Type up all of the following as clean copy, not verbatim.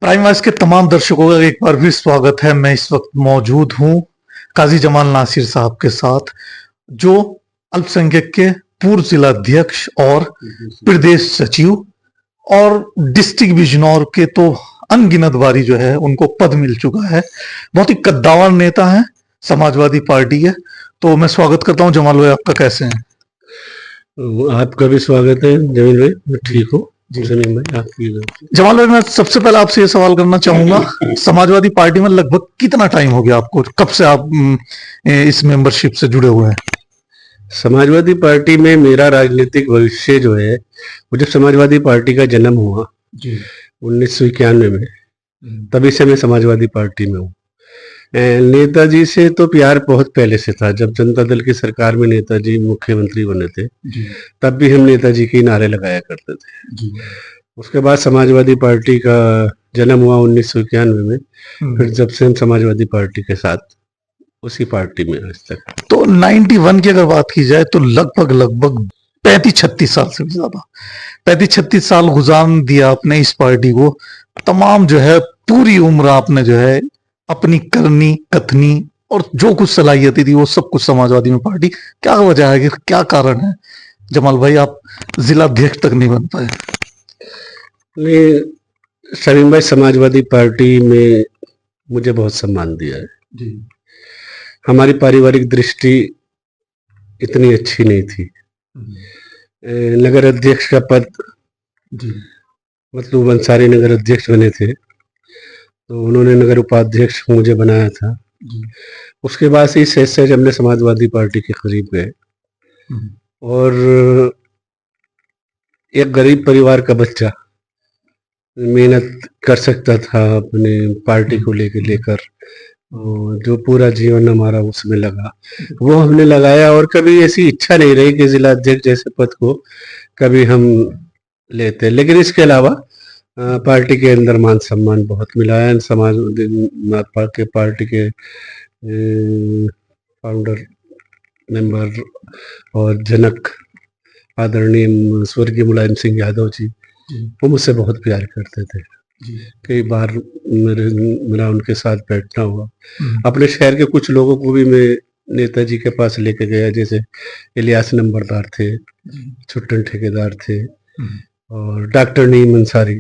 Prime wise के तमाम दर्शकों का एक बार फिर स्वागत है। मैं इस वक्त मौजूद हूं काजी जमाल नासिर साहब के साथ, जो अल्पसंख्यक के पूर्व जिलाध्यक्ष और प्रदेश सचिव और डिस्ट्रिक्ट बिजनौर के तो अनगिनत बारी जो है उनको पद मिल चुका है। बहुत ही कद्दावर नेता है, समाजवादी पार्टी है। तो मैं स्वागत करता हूं जमाल भाई, आपका कैसे हैं? आपका भी स्वागत है जमील भाई। मैं ठीक हूँ जमील भाई। आपकी जमाल भाई, मैं सबसे पहले आपसे ये सवाल करना चाहूंगा, समाजवादी पार्टी में लगभग कितना टाइम हो गया आपको? कब से आप इस मेंबरशिप से जुड़े हुए हैं? समाजवादी पार्टी में मेरा राजनीतिक भविष्य जो है, वो जब समाजवादी पार्टी का जन्म हुआ 1991 में, तभी से मैं समाजवादी पार्टी में हूँ। नेताजी से तो प्यार बहुत पहले से था। जब जनता दल की सरकार में नेताजी मुख्यमंत्री बने थे, तब भी हम नेताजी के नारे लगाया करते थे। उसके बाद समाजवादी पार्टी का जन्म हुआ 1991 में। फिर जब से हम समाजवादी पार्टी के साथ उसी पार्टी में आज तक। तो 91 की अगर बात की जाए तो लगभग 35-36 साल से भी ज्यादा, 35-36 साल गुजाम दिया आपने इस पार्टी को। तमाम जो है पूरी उम्र आपने जो है अपनी करनी कथनी और जो कुछ सलाहियतें थी वो सब कुछ समाजवादी में पार्टी। क्या वजह है, कि क्या कारण है जमाल भाई आप जिला अध्यक्ष तक नहीं बन पाए? सलीम भाई, समाजवादी पार्टी में मुझे बहुत सम्मान दिया है जी। हमारी पारिवारिक दृष्टि इतनी अच्छी नहीं थी। नगर अध्यक्ष का पद जी, मतलब अंसारी नगर अध्यक्ष बने थे, तो उन्होंने नगर उपाध्यक्ष मुझे बनाया था। उसके बाद से इस हिस्से जब हमने समाजवादी पार्टी के करीब गए और एक गरीब परिवार का बच्चा मेहनत कर सकता था अपने पार्टी को लेकर, जो पूरा जीवन हमारा उसमें लगा, वो हमने लगाया। और कभी ऐसी इच्छा नहीं रही कि जिला अध्यक्ष जैसे पद को कभी हम लेते। लेकिन इसके अलावा पार्टी के अंदर मान सम्मान बहुत मिला है। समाजवादी पार्टी के फाउंडर मेंबर और जनक आदरणीय स्वर्गीय मुलायम सिंह यादव जी, वो मुझसे बहुत प्यार करते थे। कई बार मेरा उनके साथ बैठना हुआ। अपने शहर के कुछ लोगों को भी मैं नेताजी के पास लेके गया, जैसे इलियास नंबरदार थे, छुट्टन ठेकेदार थे और डॉक्टर नीम अंसारी,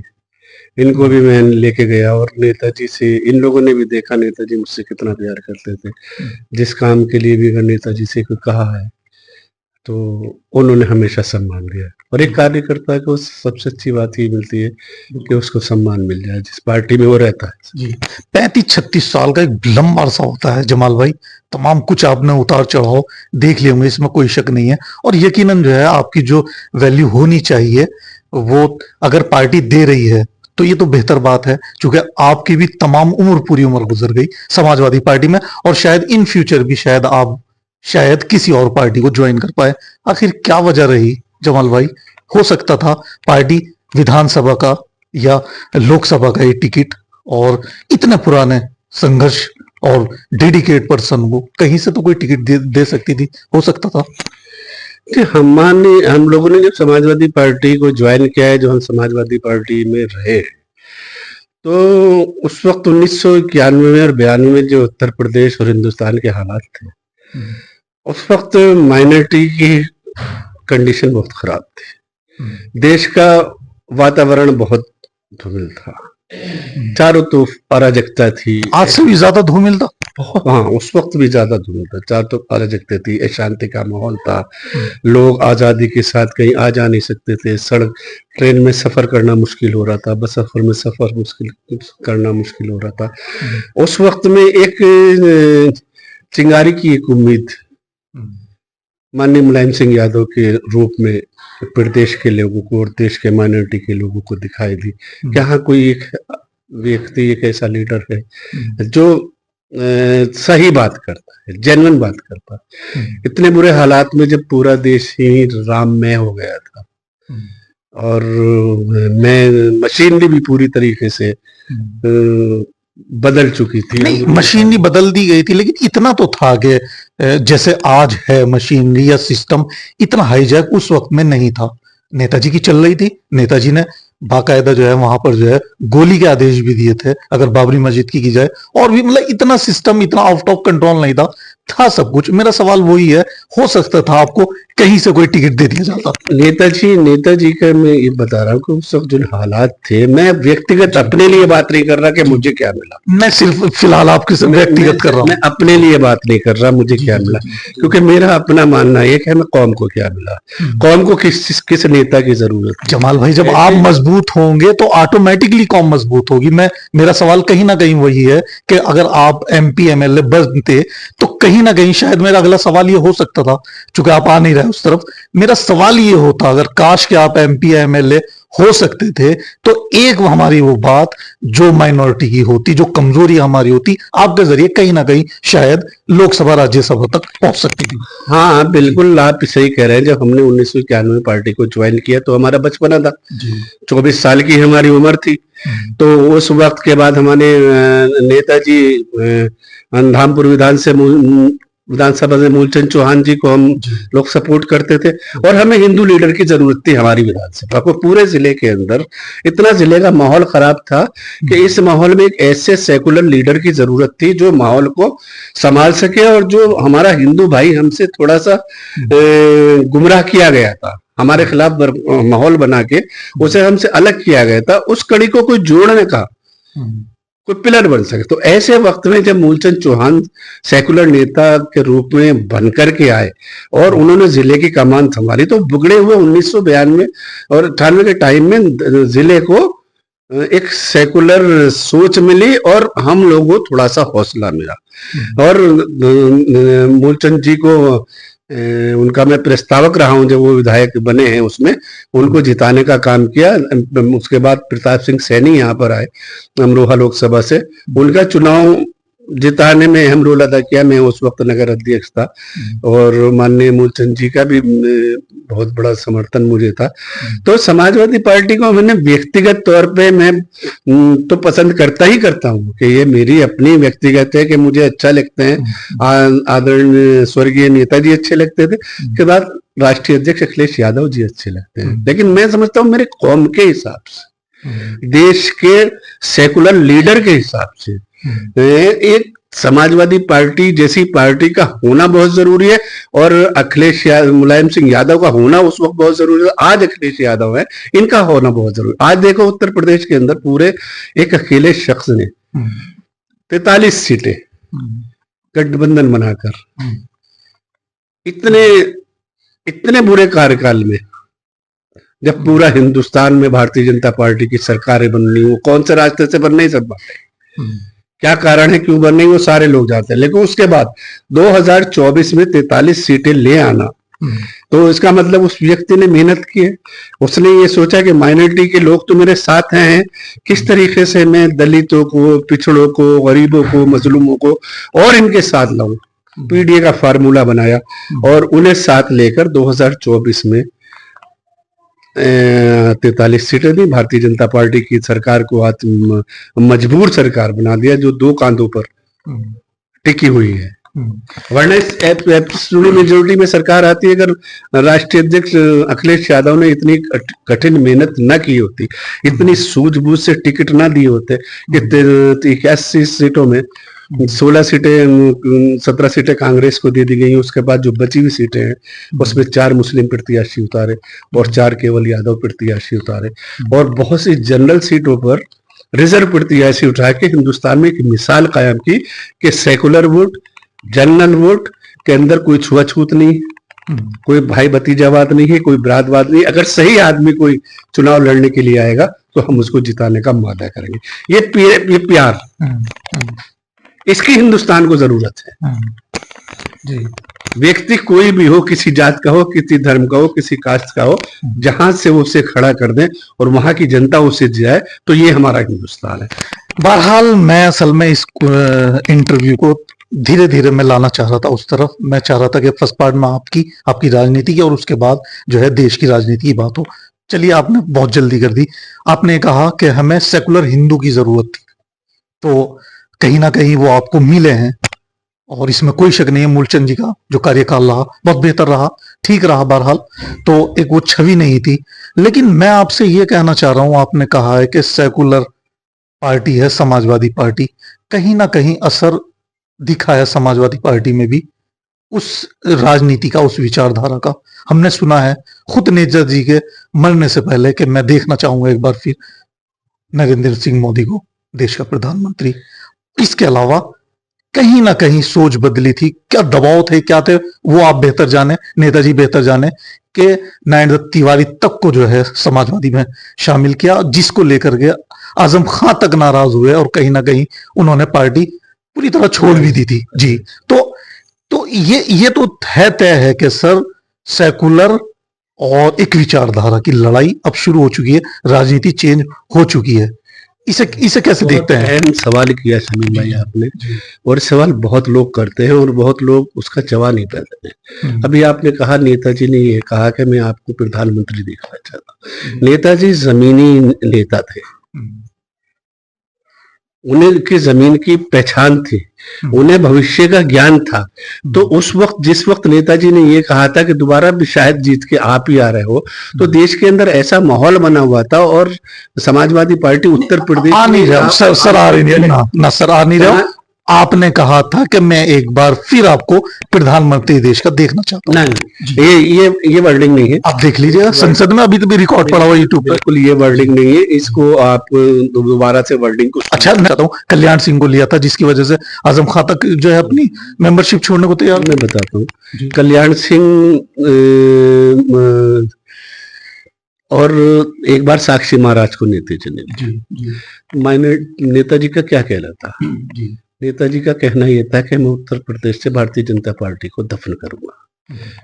इनको भी मैं लेके गया। और नेताजी से इन लोगों ने भी देखा नेताजी मुझसे कितना प्यार करते थे। जिस काम के लिए भी अगर नेताजी से कोई कहा है तो उन्होंने हमेशा सम्मान दिया। और एक कार्यकर्ता को सबसे अच्छी बात ये मिलती है कि उसको सम्मान मिल जाए जिस पार्टी में वो रहता है जी। 35-36 साल का एक लंबा अरसा होता है जमाल भाई। तमाम कुछ आपने उतार चढ़ाव देख लिए होंगे, इसमें कोई शक नहीं है। और यकीनन जो है आपकी जो वैल्यू होनी चाहिए वो अगर पार्टी दे रही है तो ये तो बेहतर बात है, क्योंकि आपकी भी तमाम उम्र पूरी उम्र गुजर गई समाजवादी पार्टी में, और शायद इन फ्यूचर भी शायद किसी और पार्टी को ज्वाइन कर पाए। आखिर क्या वजह रही जमाल भाई? हो सकता था पार्टी विधानसभा का या लोकसभा का ये टिकट, और इतने पुराने संघर्ष और डेडिकेट पर्सन को कहीं से तो कोई टिकट दे सकती थी, हो सकता था। हम लोगों ने जब समाजवादी पार्टी को ज्वाइन किया है, जो हम समाजवादी पार्टी में रहे, तो उस वक्त 1991 में और 92 में जो उत्तर प्रदेश और हिंदुस्तान के हालात थे, उस वक्त माइनॉरिटी की कंडीशन बहुत खराब थी। देश का वातावरण बहुत धूमिल था, चारों तरफ अराजकता थी। आज से भी ज्यादा धूमिल था। हाँ, उस वक्त भी ज्यादा धूमिल था, चारों तरफ अराजकता थी, अशांति का माहौल था। लोग आजादी के साथ कहीं आ जा नहीं सकते थे। सड़क ट्रेन में सफर करना मुश्किल हो रहा था, बस सफर में सफर करना मुश्किल हो रहा था। उस वक्त में एक चिंगारी की एक उम्मीद माननीय मुलायम सिंह यादव के रूप में प्रदेश के लोगों को और देश के माइनॉरिटी के लोगों को दिखाई दी कि हाँ, कोई एक व्यक्ति, एक ऐसा लीडर है जो सही बात करता है, जेन्युइन बात करता है। इतने बुरे हालात में जब पूरा देश ही राममय हो गया था और मशीनरी भी पूरी तरीके से बदल चुकी थी। नहीं, मशीनरी बदल दी गई थी, लेकिन इतना तो था कि जैसे आज है मशीनरी या सिस्टम, इतना हाईजैक उस वक्त में नहीं था। नेताजी की चल रही थी, नेताजी ने बाकायदा जो है वहां पर जो है गोली के आदेश भी दिए थे अगर बाबरी मस्जिद की जाए, और भी मतलब इतना सिस्टम इतना आउट ऑफ कंट्रोल नहीं था सब कुछ। मेरा सवाल वही है, हो सकता था आपको कहीं से कोई टिकट दे दिया जाता। नेताजी का मैं ये बता रहा हूँ कि उस वक्त जो हालात थे, मैं व्यक्तिगत अपने लिए बात नहीं कर रहा कि मुझे क्या मिला, मैं सिर्फ फिलहाल आपके से व्यक्तिगत कर रहा हूँ। मैं अपने लिए बात नहीं कर रहा मुझे क्या मिला, क्योंकि मेरा अपना मानना है कि हमें कौम को क्या मिला, कौम को किस नेता की जरूरत है। जमाल भाई, जब आप मजबूत होंगे तो ऑटोमेटिकली कौम मजबूत होगी। मेरा सवाल कहीं ना कहीं वही है कि अगर आप MP MLA बनते तो कहीं ना कहीं शायद मेरा अगला सवाल ये हो सकता था, चूंकि आप आ नहीं रहे उस तरफ, मेरा सवाल ये होता अगर काश के आप MP MLA हो सकते थे तो एक हमारी वो बात जो माइनॉरिटी की होती, जो कमजोरी हमारी होती, आपके जरिए कहीं ना कहीं शायद लोकसभा राज्यसभा तक पहुंच सकती थी। हाँ बिल्कुल, आप सही कह रहे हैं। जब हमने 1991 पार्टी को ज्वाइन किया तो हमारा बचपना था, 24 साल की हमारी उम्र थी। तो उस वक्त के बाद हमारे नेताजी धामपुर विधानसभा से मूलचंद चौहान जी को हम लोग सपोर्ट करते थे, और हमें हिंदू लीडर की जरूरत थी हमारी विधानसभा को। पूरे जिले के अंदर इतना जिले का माहौल खराब था कि इस माहौल में एक ऐसे सेकुलर लीडर की जरूरत थी जो माहौल को संभाल सके, और जो हमारा हिंदू भाई हमसे थोड़ा सा गुमराह किया गया था, हमारे खिलाफ माहौल बना के उसे हमसे अलग किया गया था, उस कड़ी को कोई जोड़ने का कोई पिलर बन सके। तो ऐसे वक्त में जब मूलचंद चौहान सेकुलर नेता के रूप में बनकर के आए और उन्होंने जिले की कमान संभाली, तो बिगड़े हुए 1992 और 98 के टाइम में जिले को एक सेकुलर सोच मिली और हम लोगों को थोड़ा सा हौसला मिला, और मूलचंद जी को उनका मैं प्रस्तावक रहा हूं, जब वो विधायक बने हैं उसमें उनको जिताने का काम किया। उसके बाद प्रताप सिंह सैनी यहाँ पर आए अमरोहा लोकसभा से, उनका चुनाव जिताने में अहम रोल अदा किया। मैं उस वक्त नगर अध्यक्ष था और माननीय मूलचंद जी का भी बहुत बड़ा समर्थन मुझे था। तो समाजवादी पार्टी को मैंने व्यक्तिगत तौर पे मैं तो पसंद करता ही करता हूँ कि ये मेरी अपनी व्यक्तिगत है कि मुझे अच्छा लगते हैं। आदरणीय स्वर्गीय नेताजी अच्छे लगते थे, के बाद राष्ट्रीय अध्यक्ष अखिलेश यादव जी अच्छे लगते हैं, लेकिन मैं समझता हूँ मेरे कौम के हिसाब से, देश के सेकुलर लीडर के हिसाब से एक समाजवादी पार्टी जैसी पार्टी का होना बहुत जरूरी है, और मुलायम सिंह यादव का होना उस वक्त बहुत जरूरी है। आज अखिलेश यादव है, इनका होना बहुत जरूरी। आज देखो उत्तर प्रदेश के अंदर पूरे एक अकेले शख्स ने 43 सीटें गठबंधन बनाकर इतने बुरे कार्यकाल में, जब पूरा हिंदुस्तान में भारतीय जनता पार्टी की सरकारें बन रही, वो कौन से रास्ते से बन नहीं सब बातें, क्या कारण है क्यों बन नहीं वो सारे लोग जानते हैं। लेकिन उसके बाद 2024 में 43 सीटें ले आना, तो इसका मतलब उस व्यक्ति ने मेहनत की है, उसने ये सोचा कि माइनॉरिटी के लोग तो मेरे साथ हैं, किस तरीके से मैं दलितों को, पिछड़ों को, गरीबों को, मजलूमों को और इनके साथ लाऊं। PDA का फार्मूला बनाया और उन्हें साथ लेकर 2024 में 43 सीटें दी। भारतीय जनता पार्टी की सरकार को आज मजबूर सरकार बना दिया जो दो कांधों पर टिकी हुई है, वरना एब्सोल्यूट मेजोरिटी में सरकार आती है अगर राष्ट्रीय अध्यक्ष अखिलेश यादव ने इतनी कठिन मेहनत न की होती, इतनी सूझबूझ से टिकट ना दिए होते कि 81 सीटों में 16 सीटें 17 सीटें कांग्रेस को दे दी गई। उसके बाद जो बची हुई सीटें हैं उसमें 4 मुस्लिम प्रत्याशी उतारे और 4 केवल यादव प्रत्याशी उतारे, और बहुत सी जनरल सीटों पर रिजर्व प्रत्याशी उठा के हिंदुस्तान में एक मिसाल कायम की कि सेकुलर वोट, जनरल वोट के अंदर कोई छुआछूत नहीं, कोई भाई भतीजावाद नहीं है, कोई ब्रादवाद नहीं। अगर सही आदमी कोई चुनाव लड़ने के लिए आएगा तो हम उसको जिताने का वादा करेंगे। ये प्यार, इसकी हिंदुस्तान को जरूरत है। जी। व्यक्ति कोई भी हो, किसी जात का हो, किसी धर्म का हो, किसी कास्ट का हो, जहां से वो उसे खड़ा कर दे और वहां की जनता उसे जाए, तो ये हमारा हिंदुस्तान है। बहरहाल मैं असल में इस इंटरव्यू को धीरे धीरे मैं लाना चाह रहा था उस तरफ। मैं चाह रहा था कि फर्स्ट पार्ट में आपकी राजनीति की और उसके बाद जो है देश की राजनीति की बात हो। चलिए, आपने बहुत जल्दी कर दी। आपने कहा कि हमें सेकुलर हिंदू की जरूरत थी, तो कहीं ना कहीं वो आपको मिले हैं। और इसमें कोई शक नहीं है मूलचंद जी का जो कार्यकाल रहा बहुत बेहतर रहा, ठीक रहा बहरहाल। तो एक वो छवि नहीं थी। लेकिन मैं आपसे ये कहना चाह रहा हूं, आपने कहा है कि सेकुलर पार्टी है समाजवादी पार्टी, कहीं ना कहीं असर दिखा है समाजवादी पार्टी में भी उस राजनीति का, उस विचारधारा का। हमने सुना है खुद नेताजी के मरने से पहले कि मैं देखना चाहूंगा एक बार फिर नरेंद्र सिंह मोदी को देश का प्रधानमंत्री। इसके अलावा कहीं ना कहीं सोच बदली थी, क्या दबाव थे, क्या थे, वो आप बेहतर जाने, नेताजी बेहतर जाने, कि नारायण दत्त तिवारी तक को जो है समाजवादी में शामिल किया, जिसको लेकर के आजम खां तक नाराज हुए और कहीं ना कहीं उन्होंने पार्टी पूरी तरह छोड़ भी दी थी। जी, तो ये तो है, तय है कि सर सेकुलर और एक विचारधारा की लड़ाई अब शुरू हो चुकी है, राजनीति चेंज हो चुकी है। इसे कैसे देखते हैं? अहम सवाल किया शमीम भाई आपने, और सवाल बहुत लोग करते हैं और बहुत लोग उसका जवाब नहीं पाते हैं। अभी आपने कहा नेताजी ने ये कहा कि मैं आपको प्रधानमंत्री देखना चाहता हूं। नेताजी जमीनी नेता थे, उन्हें की जमीन की पहचान थी, उन्हें भविष्य का ज्ञान था। तो उस वक्त, जिस वक्त नेताजी ने ये कहा था कि दोबारा भी शायद जीत के आप ही आ रहे हो, तो देश के अंदर ऐसा माहौल बना हुआ था और समाजवादी पार्टी उत्तर प्रदेश आ नहीं रहा सर आ रही नहीं ना सर आ नहीं रहा। आपने कहा था कि मैं एक बार फिर आपको प्रधानमंत्री देश का देखना चाहता हूँ। नहीं, ये वर्डिंग नहीं है। आप देख लीजिएगा, संसद में अभी तो भी रिकॉर्ड पड़ा हुआ यूट्यूब पर। बिल्कुल ये वर्डिंग नहीं है, इसको आप दोबारा से वर्डिंग को। अच्छा, मैं बताता हूँ, कल्याण सिंह को लिया था जिसकी वजह से आजम खां तक जो है अपनी मेंबरशिप छोड़ने को तैयार। मैं बताता हूँ, कल्याण सिंह और एक बार साक्षी महाराज को नेताजी ने, मैंने नेताजी का क्या कहना था, नेताजी का कहना यह था कि मैं उत्तर प्रदेश से भारतीय जनता पार्टी को दफन करूंगा।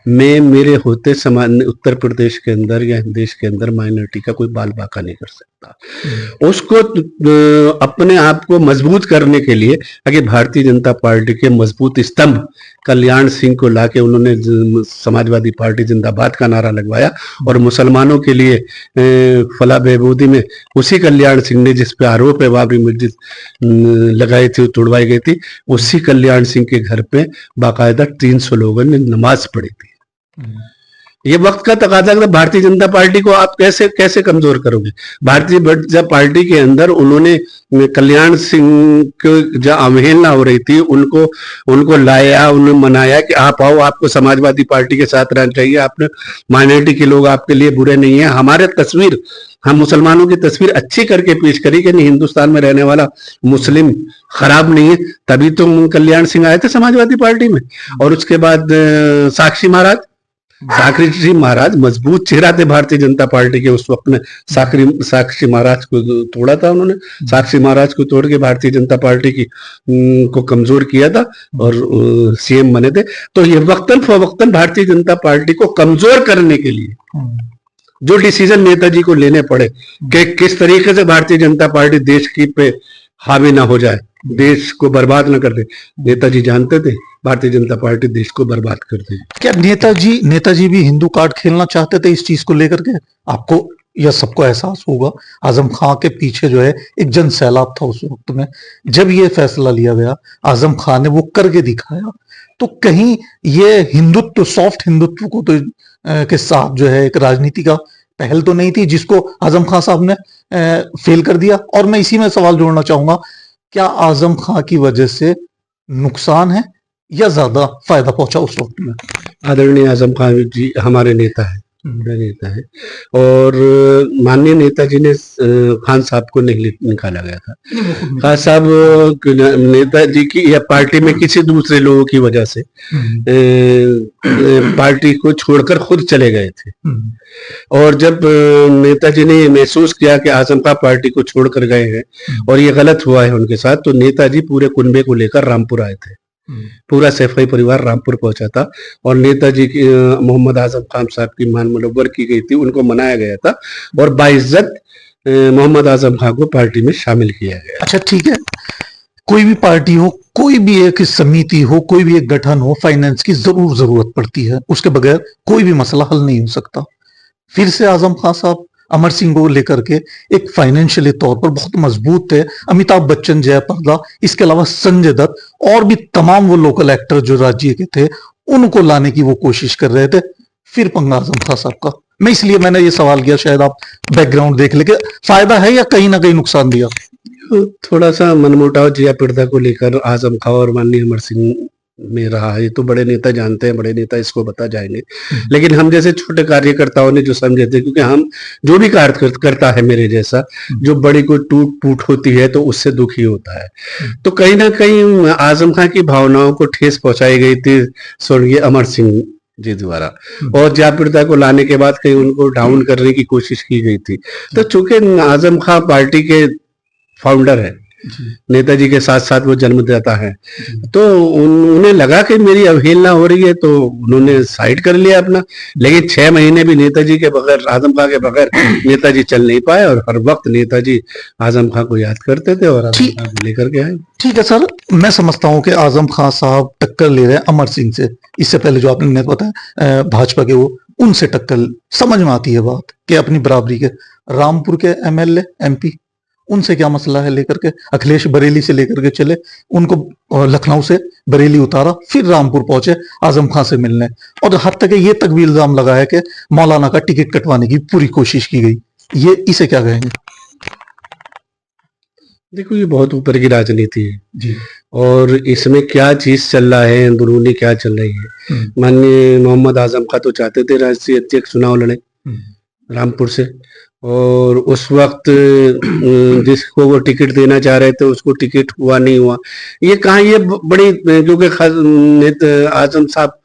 मैं मेरे होते समान उत्तर प्रदेश के अंदर या देश के अंदर माइनॉरिटी का कोई बाल बाका नहीं कर सकता। उसको अपने आप को मजबूत करने के लिए आगे भारतीय जनता पार्टी के मजबूत स्तंभ कल्याण सिंह को लाके उन्होंने समाजवादी पार्टी जिंदाबाद का नारा लगवाया, और मुसलमानों के लिए फलाह बहबूदी में उसी कल्याण सिंह ने, जिस पे आरोप है बाबरी मस्जिद लगाई थी, तोड़वाई गई थी, उसी कल्याण सिंह के घर पे बाकायदा 300 लोगों ने नमाज पढ़ी थी। ये वक्त का तकाजा है। भारतीय जनता पार्टी को आप कैसे कैसे कमजोर करोगे? भारतीय जनता पार्टी के अंदर उन्होंने कल्याण सिंह को जब अवहेलना हो रही थी, उनको लाया, उन्हें मनाया कि आप आओ, आपको समाजवादी पार्टी के साथ रहना चाहिए, आपने माइनॉरिटी के लोग आपके लिए बुरे नहीं है। हमारे तस्वीर, हम मुसलमानों की तस्वीर अच्छी करके पेश करी कि नहीं, हिंदुस्तान में रहने वाला मुस्लिम खराब नहीं है, तभी तो कल्याण सिंह आए थे समाजवादी पार्टी में। और उसके बाद साक्षी महाराज मजबूत चेहरा थे भारतीय जनता पार्टी के उस वक्त में। साक्षी महाराज को तोड़ा था उन्होंने, साक्षी महाराज को तोड़ के भारतीय जनता पार्टी की को कमजोर किया था और सीएम बने थे। तो ये वक्तन फवक्तन भारतीय जनता पार्टी को कमजोर करने के लिए जो डिसीजन नेताजी को लेने पड़े कि किस तरीके से भारतीय जनता पार्टी देश की पे हावी ना हो जाए, देश को बर्बाद ना कर दे, नेताजी जानते थे भारतीय जनता पार्टी देश को बर्बाद कर दे। क्या नेताजी भी हिंदू कार्ड खेलना चाहते थे इस चीज को लेकर के? आपको यह सबको एहसास होगा, आजम खां के पीछे जो है एक जन सैलाब था उस वक्त में। जब ये फैसला लिया गया, आजम खां ने वो करके दिखाया। तो कहीं ये हिंदुत्व, सॉफ्ट हिंदुत्व को तो के साथ जो है एक राजनीति का पहल तो नहीं थी, जिसको आजम खां साहब ने फेल कर दिया। और मैं इसी में सवाल जोड़ना चाहूंगा, क्या आजम खां की वजह से नुकसान है या ज्यादा फायदा पहुंचा उस वक्त में? आदरणीय आजम खान जी हमारे नेता है, बड़े नेता है, और माननीय नेताजी ने खान साहब को नहीं निकाला गया था। खान साहब नेताजी की या पार्टी में किसी दूसरे लोगों की वजह से पार्टी को छोड़कर खुद चले गए थे। और जब नेताजी ने महसूस किया कि आजम खां पार्टी को छोड़कर गए हैं और ये गलत हुआ है उनके साथ, तो नेताजी पूरे कुनबे को लेकर रामपुर आए थे। पूरा सैफई परिवार रामपुर पहुंचा था और नेताजी की मोहम्मद आजम खान साहब की मान मुनव्वर की गई थी, उनको मनाया गया था और बाइज्जत मोहम्मद आजम खान को पार्टी में शामिल किया गया। अच्छा, ठीक है, कोई भी पार्टी हो, कोई भी एक समिति हो, कोई भी एक गठन हो, फाइनेंस की जरूरत पड़ती है। उसके बगैर कोई भी मसला हल नहीं हो सकता। फिर से आजम खान साहब अमर सिंह को लेकर के एक फाइनेंशियली तौर पर बहुत मजबूत थे। अमिताभ बच्चन, जयप्रदा, इसके अलावा संजय दत्त और भी तमाम वो लोकल एक्टर जो राज्य के थे, उनको लाने की वो कोशिश कर रहे थे। फिर पंगा आजम खान साहब का। मैं इसलिए मैंने ये सवाल किया, शायद आप बैकग्राउंड देख लेके, फायदा है या कहीं ना कहीं नुकसान दिया? तो थोड़ा सा मनमुटाव जिया प्रदा को लेकर आजम खां और माननीय अमर सिंह में रहा है। ये तो बड़े नेता जानते हैं, बड़े नेता इसको बता जाएंगे। लेकिन हम जैसे छोटे कार्यकर्ताओं ने जो समझे थे, क्योंकि हम जो भी कार्य करता है मेरे जैसा, जो बड़ी कोई टूट फूट होती है तो उससे दुखी होता है। तो कहीं ना कहीं आजम खां की भावनाओं को ठेस पहुंचाई गई थी स्वर्गीय अमर सिंह जी द्वारा, और जयप्रदा को लाने के बाद कहीं उनको डाउन करने की कोशिश की गई थी। तो चूंकि आजम खां पार्टी के फाउंडर है, नेताजी के साथ साथ वो जन्मदाता है, तो उन्हें लगा कि मेरी अवहेलना हो रही है, तो उन्होंने साइड कर लिया अपना। लेकिन 6 महीने भी नेताजी के बगैर, आजम खां के बगैर नेताजी चल नहीं पाए, और हर वक्त नेताजी आजम खां को याद करते थे और आजम खां को लेकर के आए। ठीक है सर, मैं समझता हूं कि आजम खान साहब टक्कर ले रहे हैं अमर सिंह से। इससे पहले जो आपने बताया भाजपा के, वो उनसे टक्कर समझ में आती है बात कि अपनी बराबरी के। रामपुर के एमएलए, एमपी, उनसे क्या मसला है लेकर के? अखिलेश बरेली से लेकर के चले, उनको लखनऊ से बरेली उतारा, फिर रामपुर पहुंचे आजम खान से मिलने, और हद तक ये तक भी इल्जाम लगा है कि मौलाना का टिकट कटवाने की पूरी कोशिश की गई। ये इसे क्या कहेंगे? देखो, ये बहुत ऊपर की राजनीति है जी, और इसमें क्या चीज चल रहा है, अंदरूनी क्या चल रही है। माननीय मोहम्मद आजम खां तो चाहते थे राष्ट्रीय अध्यक्ष चुनाव लड़े रामपुर से, और उस वक्त जिसको वो टिकट देना चाह रहे थे उसको टिकट हुआ नहीं हुआ। ये कहाँ, ये बड़ी, क्योंकि आजम साहब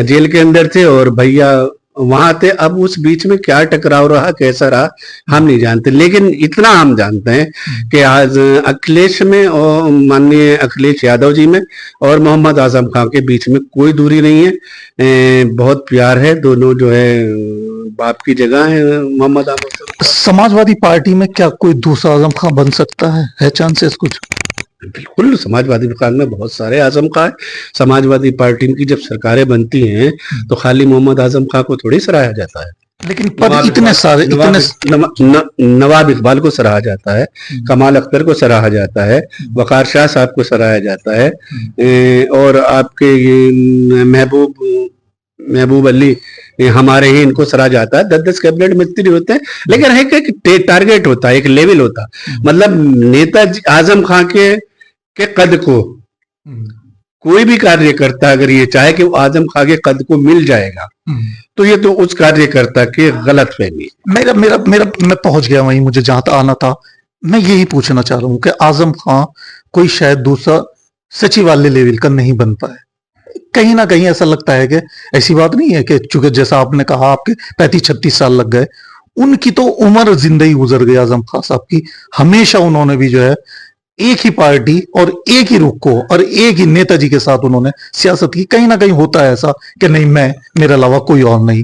जेल के अंदर थे और भैया वहां थे। अब उस बीच में क्या टकराव रहा, कैसा रहा, हम नहीं जानते। लेकिन इतना हम जानते हैं कि आज अखिलेश में और माननीय अखिलेश यादव जी में और मोहम्मद आजम खां के बीच में कोई दूरी नहीं है, बहुत प्यार है। दोनों जो है बाप की जगह है मोहम्मद आजम। समाजवादी पार्टी में क्या कोई दूसरा आजम खान बन सकता है चांसेस कुछ? बिल्कुल, समाजवादी पार्टी में बहुत सारे आजम खां है। समाजवादी पार्टी की जब सरकारें बनती हैं तो खाली मोहम्मद आजम खां को थोड़ी सराहा जाता है, लेकिन पर इतने सारे, नवाब इकबाल को सराहा जाता है, कमाल अख्तर को सराहा जाता है, वकार शाह साहब को सराहा जाता है, और आपके ये महबूब अली हमारे ही, इनको सराहा जाता है। 10-10 कैबिनेट मंत्री होते हैं, लेकिन एक टारगेट होता है, एक लेवल होता है। मतलब नेताजी आजम खां के कद को कोई भी कार्यकर्ता अगर ये चाहे कि वो आजम खां के कद को मिल जाएगा, तो ये तो उस कार्यकर्ता की गलत फहमी। मैं पहुंच गया वहीं, मुझे जहां तक आना था। मैं यही पूछना चाह रहा हूं कि आजम खां कोई शायद दूसरा सचिवालय लेवल का नहीं बन पाए। कहीं ना कहीं ऐसा लगता है कि ऐसी बात नहीं है कि चूंकि जैसा आपने कहा आपके 35-36 साल लग गए, उनकी तो उम्र जिंदगी गुजर गई आजम खान साहब की। हमेशा उन्होंने भी जो है एक ही पार्टी और एक ही रुख को और एक ही नेताजी के साथ उन्होंने सियासत की। कहीं ना कहीं होता है ऐसा कि नहीं, मैं, मेरे अलावा कोई और नहीं।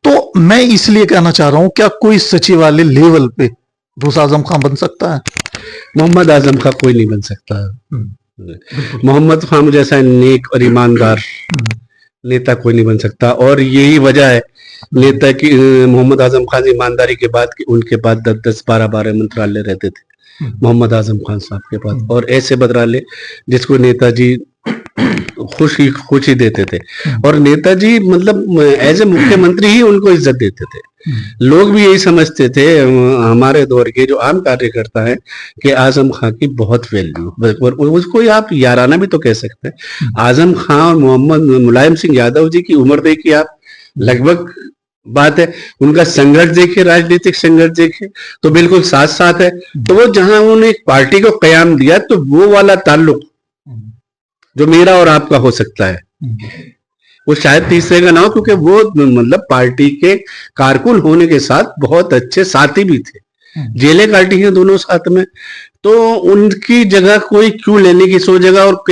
तो मैं इसलिए कहना चाह रहा हूं, क्या कोई सचिवालय लेवल पे दूसरा आजम खान बन सकता है? मोहम्मद आजम खां कोई नहीं बन सकता। मोहम्मद खान जैसा नेक और ईमानदार नेता कोई नहीं बन सकता, और यही वजह है नेता की, मोहम्मद आजम खान ईमानदारी के बाद कि उनके पास 10-10, 12-12 मंत्रालय रहते थे मोहम्मद आजम खान साहब के पास, और ऐसे मंत्रालय जिसको नेताजी खुशी देते थे, और नेताजी मतलब एज ए मुख्यमंत्री ही उनको इज्जत देते थे। लोग भी यही समझते थे, हमारे दौर के जो आम कार्यकर्ता हैं, कि आजम खां की बहुत वैल्यू, उसको आप याराना भी तो कह सकते हैं। आजम खां और मोहम्मद मुलायम सिंह यादव जी की उम्र देखिए आप, लगभग बात है, उनका संघर्ष देखिए, राजनीतिक संघर्ष देखिए, तो बिल्कुल साथ साथ है। तो वो जहां उन्होंने एक पार्टी को कयाम दिया, तो वो वाला ताल्लुक जो मेरा और आपका हो सकता है, वो शायद तीसरे का ना हो, क्योंकि वो मतलब पार्टी के कारकुन होने के साथ बहुत अच्छे साथी भी थे, जेलें काटी हैं दोनों साथ में। तो उनकी जगह कोई क्यों लेने की सोचेगा, और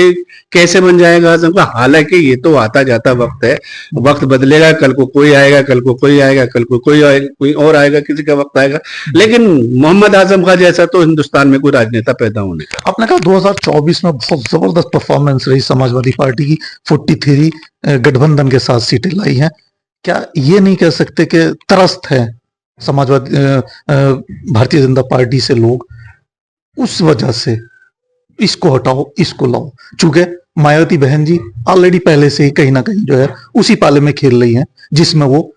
कैसे बन जाएगा आजम खां? हालांकि ये तो आता जाता वक्त है, वक्त बदलेगा, कल को कोई आएगा, कल को कोई आएगा, कल को कोई और आएगा, किसी का वक्त आएगा। लेकिन मोहम्मद आजम खां जैसा तो हिंदुस्तान में कोई राजनेता पैदा होने का। आपने कहा 2024 में बहुत जबरदस्त परफॉर्मेंस रही समाजवादी पार्टी की, 43 गठबंधन के साथ सीटें लाई हैं। क्या ये नहीं कह सकते कि त्रस्त है समाजवादी भारतीय जनता पार्टी से लोग उस वजह से इसको हटाओ इसको लाओ, चूंकि मायावती बहन जी ऑलरेडी पहले से ही कहीं ना कहीं जो है उसी पाले में खेल रही हैं जिसमें वो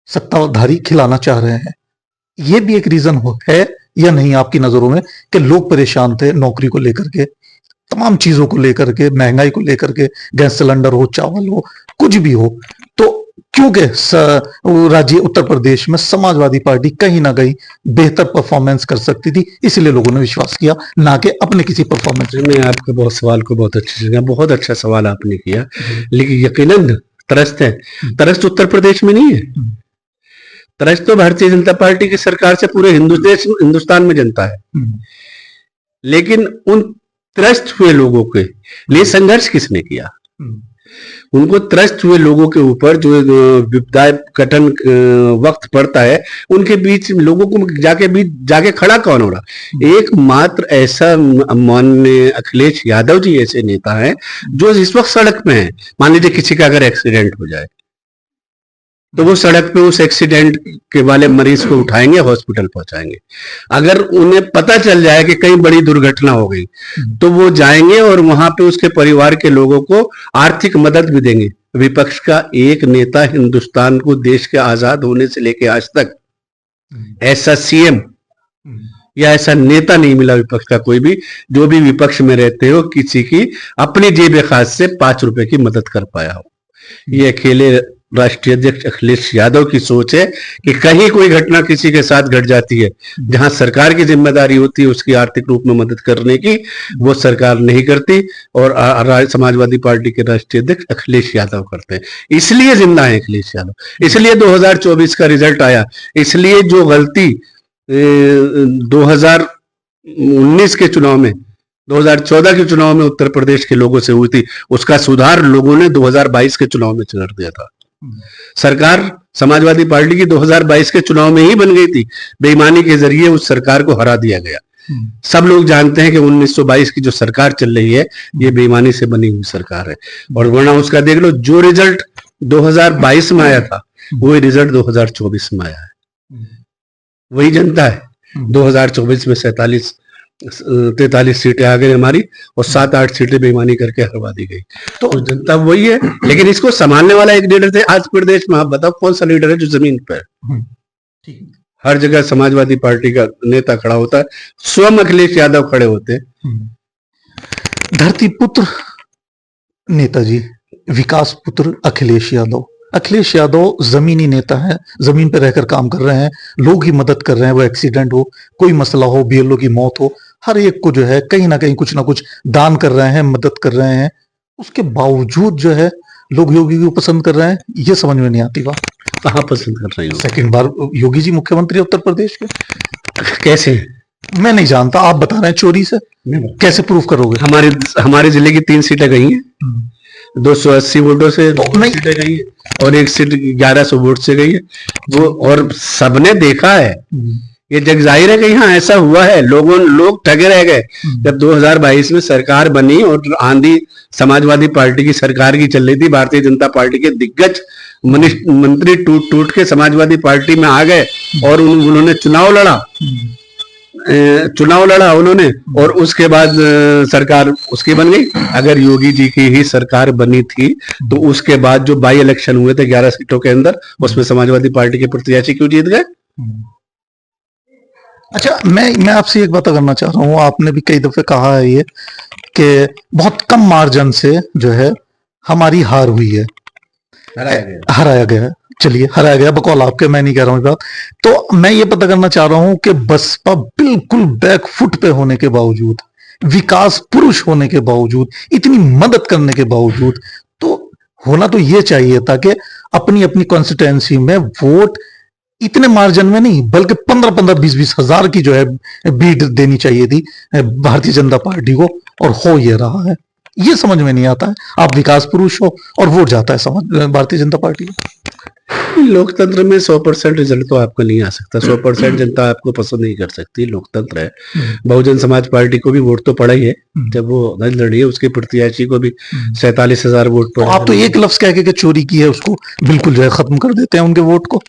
सत्ताधारी खिलाना चाह रहे हैं। ये भी एक रीजन है या नहीं आपकी नजरों में कि लोग परेशान थे नौकरी को लेकर के, तमाम चीजों को लेकर के, महंगाई को लेकर के, गैस सिलेंडर हो, चावल हो, कुछ भी हो, तो क्योंकि राज्य उत्तर प्रदेश में समाजवादी पार्टी कहीं ना कहीं बेहतर परफॉर्मेंस कर सकती थी, इसलिए लोगों ने विश्वास किया, ना कि अपने किसी परफॉर्मेंस। मैं आपके सवाल को बहुत अच्छी जगह, बहुत अच्छा सवाल आपने किया, लेकिन यकीनन त्रस्त है। त्रस्त उत्तर प्रदेश में नहीं है, त्रस्त तो भारतीय जनता पार्टी की सरकार से पूरे हिंदुस्तान में जनता है। लेकिन उन त्रस्त हुए लोगों के लिए संघर्ष किसने किया? उनको त्रस्त हुए लोगों के ऊपर जो विपदा कठिन वक्त पड़ता है, उनके बीच लोगों को जाके खड़ा कौन हो रहा? एकमात्र ऐसा माननीय अखिलेश यादव जी ऐसे नेता हैं जो इस वक्त सड़क पे हैं। मान लीजिए किसी का अगर एक्सीडेंट हो जाए तो वो सड़क पे उस एक्सीडेंट के वाले मरीज को उठाएंगे, हॉस्पिटल पहुंचाएंगे। अगर उन्हें पता चल जाए कि कहीं बड़ी दुर्घटना हो गई तो वो जाएंगे और वहां पे उसके परिवार के लोगों को आर्थिक मदद भी देंगे। विपक्ष का एक नेता हिंदुस्तान को देश के आजाद होने से लेकर आज तक ऐसा सीएम या ऐसा नेता नहीं मिला विपक्ष का कोई भी, जो भी विपक्ष में रहते हो किसी की अपनी जेब खास से 5 रुपए की मदद कर पाया हो। ये अकेले राष्ट्रीय अध्यक्ष अखिलेश यादव की सोच है कि कहीं कोई घटना किसी के साथ घट जाती है, जहां सरकार की जिम्मेदारी होती है उसकी आर्थिक रूप में मदद करने की, वो सरकार नहीं करती और समाजवादी पार्टी के राष्ट्रीय अध्यक्ष अखिलेश यादव करते हैं। इसलिए जिंदा है अखिलेश यादव, इसलिए 2024 का रिजल्ट आया, इसलिए जो गलती 2019 के चुनाव में, 2014 के चुनाव में उत्तर प्रदेश के लोगों से हुई थी, उसका सुधार लोगों ने 2022 के चुनाव में कर दिया था। सरकार समाजवादी पार्टी की 2022 के चुनाव में ही बन गई थी, बेईमानी के जरिए उस सरकार को हरा दिया गया। सब लोग जानते हैं कि 1922 की जो सरकार चल रही है ये बेईमानी से बनी हुई सरकार है, और वरना उसका देख लो जो रिजल्ट 2022 में आया था वही रिजल्ट 2024 में आया है। वही जनता है। 2024 में 43 सीटें आ गई हमारी और 7-8 सीटें बेईमानी करके हरवा दी गई, तो जनता वही है। लेकिन इसको संभालने वाला एक लीडर थे। आज प्रदेश में आप बताओ कौन सा लीडर है जो जमीन पर? हर जगह समाजवादी पार्टी का नेता खड़ा होता है, स्वयं अखिलेश यादव खड़े होते हैं। धरती पुत्र नेताजी, विकास पुत्र अखिलेश यादव। अखिलेश यादव जमीनी नेता है, जमीन पर रहकर काम कर रहे हैं, लोग ही मदद कर रहे हैं। वो एक्सीडेंट हो, कोई मसला हो, बीएलओ की मौत हो, हर एक को जो है कहीं ना कहीं कुछ ना कुछ दान कर रहे हैं, मदद कर रहे हैं। उसके बावजूद जो है लोग योगी को पसंद कर रहे हैं, ये समझ में नहीं आती बात। कहाँ पसंद कर रहे हो? सेकंड बार योगी जी मुख्यमंत्री उत्तर प्रदेश के कैसे? मैं नहीं जानता, आप बता रहे हैं चोरी से, कैसे प्रूफ करोगे? हमारे जिले की 3 सीटें गई हैं, 280 वोटों से 2 सीटें गई है और 1 सीट 1100 वोट से गई है वो, और सबने देखा है। ये जग जाहिर है कि यहाँ ऐसा हुआ है। लोग ठगे रह गए जब 2022 में सरकार बनी और आंधी समाजवादी पार्टी की सरकार की चल रही थी। भारतीय जनता पार्टी के दिग्गज मंत्री टूट के समाजवादी पार्टी में आ गए और उन्होंने चुनाव लड़ा उन्होंने, और उसके बाद सरकार उसकी बन गई। अगर योगी जी की ही सरकार बनी थी तो उसके बाद जो बाई इलेक्शन हुए थे 11 सीटों के अंदर, उसमें समाजवादी पार्टी के प्रत्याशी क्यों जीत गए? अच्छा, मैं आपसे एक बात करना चाह रहा हूँ। आपने भी कई दफे कहा है ये कि बहुत कम मार्जिन से जो है हमारी हार हुई है, हराया गया है। चलिए, हराया गया बकौल आपके, मैं नहीं कह रहा हूँ बात। तो मैं ये पता करना चाह रहा हूं कि बसपा बिल्कुल बैक फुट पे होने के बावजूद, विकास पुरुष होने के बावजूद, इतनी मदद करने के बावजूद, तो होना तो ये चाहिए था कि अपनी अपनी कॉन्स्टिट्यूएंसी में वोट इतने मार्जिन में नहीं बल्कि 15-15, 20-20 हजार की जो है बीट देनी चाहिए थी भारतीय जनता पार्टी को, और हो ये रहा है। ये समझ में नहीं आता है। आप विकास पुरुष हो और वोट जाता है भारतीय जनता पार्टी को। लोकतंत्र में 100% रिजल्ट तो आपको नहीं आ सकता, 100% जनता आपको पसंद नहीं कर सकती, लोकतंत्र है। बहुजन समाज पार्टी को भी वोट तो पड़ा ही है, जब वो लड़ी है उसके प्रत्याशी को भी 47,000 वोट पड़ा। आप तो एक लफ्ज कह के चोरी की है उसको बिल्कुल जो है खत्म कर देते हैं उनके वोट को।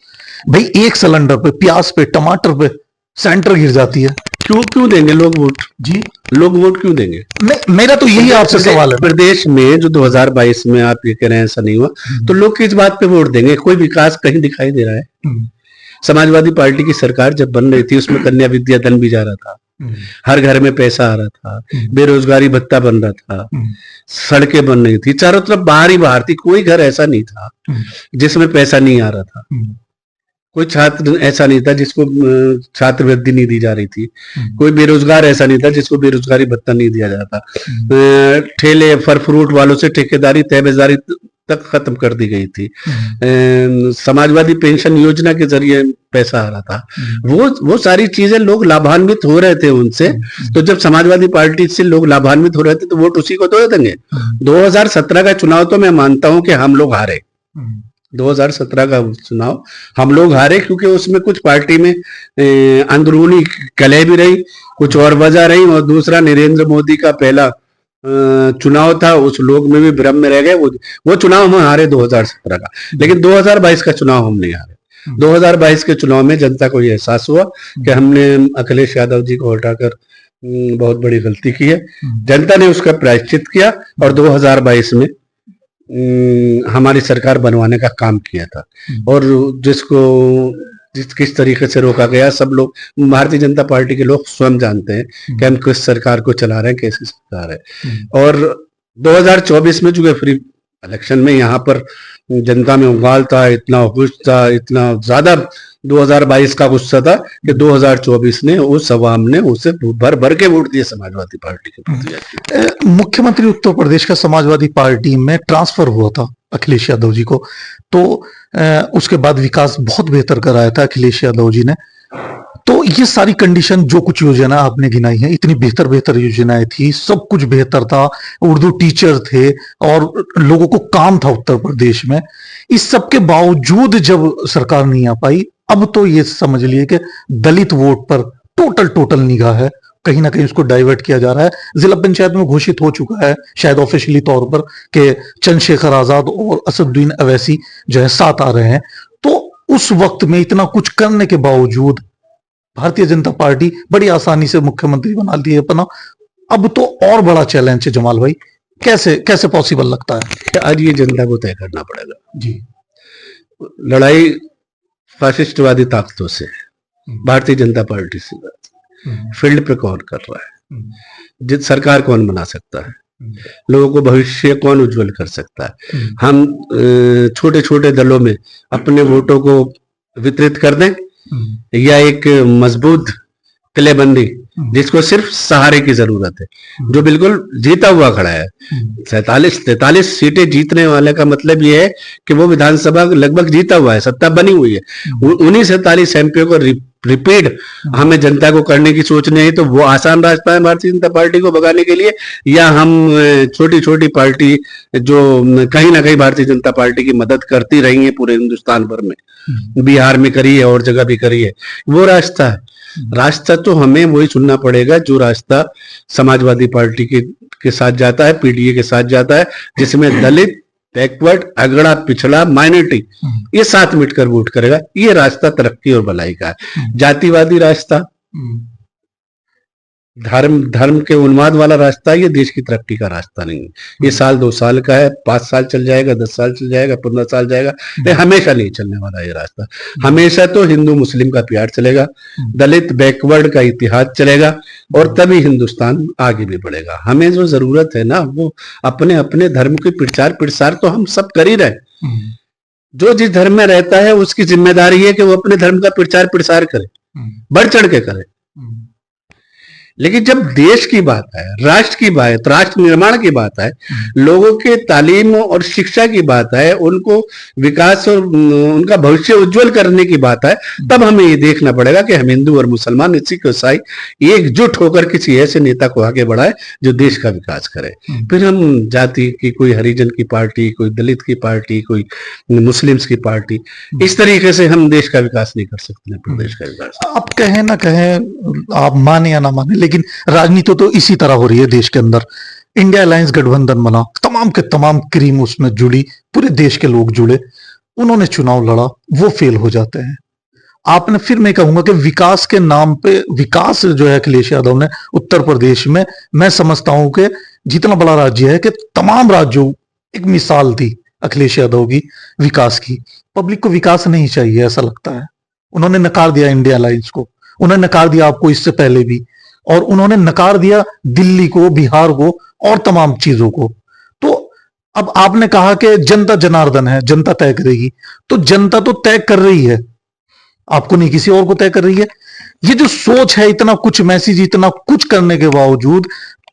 भाई एक सिलेंडर पे, प्याज पे, टमाटर पे सेंटर गिर जाती है। क्यों क्यों देंगे लोग वोट? जी, लोग वोट क्यों देंगे? मेरा तो यही आपसे सवाल है। प्रदेश में जो 2022 में आप ये कह रहे हैं ऐसा नहीं हुआ, तो लोग किस बात पे वोट देंगे? कोई विकास कहीं दिखाई दे रहा है? समाजवादी पार्टी की सरकार जब बन रही थी उसमें कन्या विद्या धन भी जा रहा था, हर घर में पैसा आ रहा था, बेरोजगारी भत्ता बन रहा था, सड़कें बन रही थी, चारों तरफ बाहर ही बाहर थी, कोई घर ऐसा नहीं था जिसमें पैसा नहीं आ रहा था, कोई छात्र ऐसा नहीं था जिसको छात्रवृत्ति नहीं दी जा रही थी, कोई बेरोजगार ऐसा नहीं था जिसको बेरोजगारी भत्ता नहीं दिया जा रहा था, ठेले फल फ्रूट वालों से ठेकेदारी तहबेदारी तक खत्म कर दी गई थी, समाजवादी पेंशन योजना के जरिए पैसा आ रहा था, वो सारी चीजें लोग लाभान्वित हो रहे थे उनसे। तो जब समाजवादी पार्टी से लोग लाभान्वित हो रहे थे तो वोट उसी को तो देंगे। 2017 का चुनाव तो मैं मानता हूं कि हम लोग हारे, 2017 का चुनाव हम लोग हारे क्योंकि उसमें कुछ पार्टी में अंदरूनी कलह भी रही, कुछ और वजह रही, और दूसरा नरेंद्र मोदी का पहला चुनाव था, उस लोग में भी भ्रम में रह गए। वो चुनाव हम हारे 2017 का, लेकिन 2022 का चुनाव हम नहीं हारे। 2022 के चुनाव में जनता को ये एहसास हुआ कि हमने अखिलेश यादव जी को हटाकर बहुत बड़ी गलती की है। जनता ने उसका प्रायश्चित किया और 2022 में हमारी सरकार बनवाने का काम किया था। और किस तरीके से रोका गया, सब लोग, भारतीय जनता पार्टी के लोग स्वयं जानते हैं कि हम किस सरकार को चला रहे हैं, कैसी सरकार है। और 2024 में जो फ्री इलेक्शन में यहाँ पर जनता में उबाल था, इतना गुस्सा था, इतना ज्यादा 2022 का गुस्सा था कि 2024 ने उस अवाम ने उसे भर भर के वोट दिए समाजवादी पार्टी के प्रति। मुख्यमंत्री उत्तर प्रदेश का समाजवादी पार्टी में ट्रांसफर हुआ था अखिलेश यादव जी को, तो उसके बाद विकास बहुत बेहतर कराया था अखिलेश यादव जी ने। तो ये सारी कंडीशन, जो कुछ योजना आपने गिनाई है, इतनी बेहतर बेहतर योजनाएं थी, सब कुछ बेहतर था, उर्दू टीचर थे और लोगों को काम था उत्तर प्रदेश में। इस सब के बावजूद जब सरकार नहीं आ पाई, अब तो ये समझ लिए कि दलित वोट पर टोटल निगाह है, कहीं ना कहीं उसको डाइवर्ट किया जा रहा है। जिला पंचायत में घोषित हो चुका है शायद ऑफिशियली तौर पर कि चंद्रशेखर आजाद और असदुद्दीन अवैसी जो है साथ आ रहे हैं। तो उस वक्त में इतना कुछ करने के बावजूद भारतीय जनता पार्टी बड़ी आसानी से मुख्यमंत्री बना दी है अपना। अब तो और बड़ा चैलेंज है जमाल भाई, कैसे पॉसिबल लगता है? आज ये जनता को तय करना पड़ेगा जी। लड़ाई फासिस्टवादी ताकतों से, भारतीय जनता पार्टी से फील्ड पे कौन कर रहा है, जित सरकार कौन बना सकता है, लोगों को भविष्य कौन उज्जवल कर सकता है। हम छोटे छोटे दलों में अपने वोटों को वितरित कर दें, या एक मजबूत किलेबंदी जिसको सिर्फ सहारे की जरूरत है, जो बिल्कुल जीता हुआ खड़ा है। 43 सीटें जीतने वाले का मतलब ये है कि वो विधानसभा लगभग जीता हुआ है, सत्ता बनी हुई है। उन्हीं 47 एमपीओ को रिपीट हमें जनता को करने की सोच नहीं है, तो वो आसान रास्ता है भारतीय जनता पार्टी को भगाने के लिए, या हम छोटी छोटी पार्टी जो कहीं ना कहीं भारतीय जनता पार्टी की मदद करती रही है पूरे हिंदुस्तान भर में, बिहार में करी है और जगह भी करी है, वो रास्ता है। रास्ता तो हमें वही चुनना पड़ेगा जो रास्ता समाजवादी पार्टी के साथ जाता है, पीडीए के साथ जाता है, जिसमें दलित, बैकवर्ड, अगड़ा, पिछड़ा, माइनॉरिटी ये साथ मिटकर वोट करेगा। ये रास्ता तरक्की और भलाई का है। जातिवादी रास्ता, धर्म के उन्माद वाला रास्ता, ये देश की तरक्की का रास्ता नहीं है। ये साल 2 साल का है, 5 साल चल जाएगा, 10 साल चल जाएगा, 15 साल जाएगा, लेकिन हमेशा नहीं चलने वाला ये रास्ता। हमेशा तो हिंदू मुस्लिम का प्यार चलेगा, दलित बैकवर्ड का इतिहाद चलेगा, और तभी हिंदुस्तान आगे भी बढ़ेगा। हमें जो जरूरत है ना, वो अपने अपने धर्म के प्रचार प्रसार तो हम सब कर ही रहे। जो जिस धर्म में रहता है उसकी जिम्मेदारी है कि वो अपने धर्म का प्रचार प्रसार करे, बढ़ चढ़ के करे। लेकिन जब देश की बात है, राष्ट्र की बात है, राष्ट्र निर्माण की बात है, लोगों के तालीम और शिक्षा की बात है, उनको विकास और उनका भविष्य उज्जवल करने की बात है, तब हमें ये देखना पड़ेगा कि हम हिंदू और मुसलमान, सिख, ईसाई एकजुट होकर किसी ऐसे नेता को आगे बढ़ाए जो देश का विकास करे। फिर हम जाति की, कोई हरिजन की पार्टी, कोई दलित की पार्टी, कोई मुस्लिम्स की पार्टी, इस तरीके से हम देश का विकास नहीं कर सकते, प्रदेश का विकास। आप कहें ना कहें, आप माने या ना माने, लेकिन राजनीति तो इसी तरह हो रही है देश के अंदर। इंडिया अलायंस गठबंधन बना, तमाम के तमाम क्रीम उसमें जुड़ी, पूरे देश के लोग जुड़े, उन्होंने चुनाव लड़ा, वो फेल हो जाते हैं। आपने, फिर मैं कहूंगा कि विकास के नाम पे, विकास जो है अखिलेश यादव ने उत्तर प्रदेश में, मैं समझता हूं कि जितना बड़ा राज्य है कि तमाम राज्यों, एक मिसाल थी अखिलेश यादव की विकास की। पब्लिक को विकास नहीं चाहिए ऐसा लगता है। उन्होंने नकार दिया इंडिया अलायंस को, उन्होंने नकार दिया आपको इससे पहले भी, और उन्होंने नकार दिया दिल्ली को, बिहार को और तमाम चीजों को। तो अब आपने कहा कि जनता जनार्दन है, जनता तय करेगी, तो जनता तो तय कर रही है, आपको नहीं किसी और को तय कर रही है। ये जो सोच है, इतना कुछ मैसेज, इतना कुछ करने के बावजूद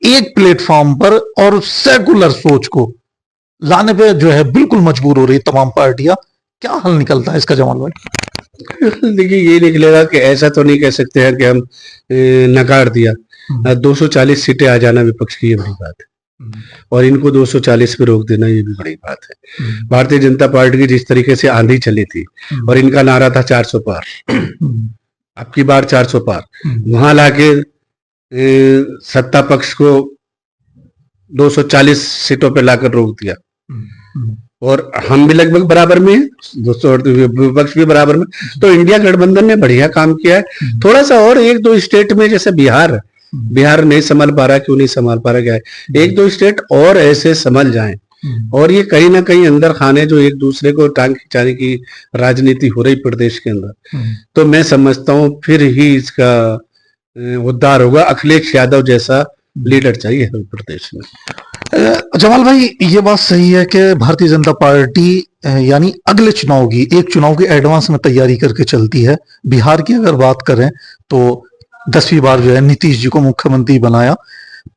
एक प्लेटफॉर्म पर और सेकुलर सोच को लाने पे जो है बिल्कुल मजबूर हो रही है तमाम पार्टियां। क्या हल निकलता है इसका जमाल भाई? देखिए, ये निकलेगा कि ऐसा तो नहीं कह सकते हैं कि हम नकार दिया। 240 सीटें आ जाना विपक्ष की ये बड़ी बात है, और इनको 240 पे रोक देना ये भी बड़ी बात है। भारतीय जनता पार्टी की जिस तरीके से आंधी चली थी, और इनका नारा था 400 पार, अब की बार 400 पार, वहां लाके सत्ता पक्ष को 240 सीटों पे लाकर रोक दिया, और हम भी लगभग बराबर में हैं, 200 विपक्ष भी बराबर में। तो इंडिया गठबंधन ने बढ़िया काम किया है। थोड़ा सा और एक दो स्टेट में, जैसे बिहार नहीं संभाल पा रहा, क्यों नहीं संभाल पा रहा, क्या है, एक दो स्टेट और ऐसे संभल जाएं, और ये कहीं ना कहीं अंदर खाने जो एक दूसरे को टांग खिंचाने की राजनीति हो रही प्रदेश के अंदर, तो मैं समझता हूं फिर ही इसका उद्धार होगा। अखिलेश यादव जैसा लीडर चाहिए हमें प्रदेश में। जमाल भाई, ये बात सही है कि भारतीय जनता पार्टी यानी अगले चुनाव की, एक चुनाव की एडवांस में तैयारी करके चलती है। बिहार की अगर बात करें तो 10वीं बार जो है नीतीश जी को मुख्यमंत्री बनाया,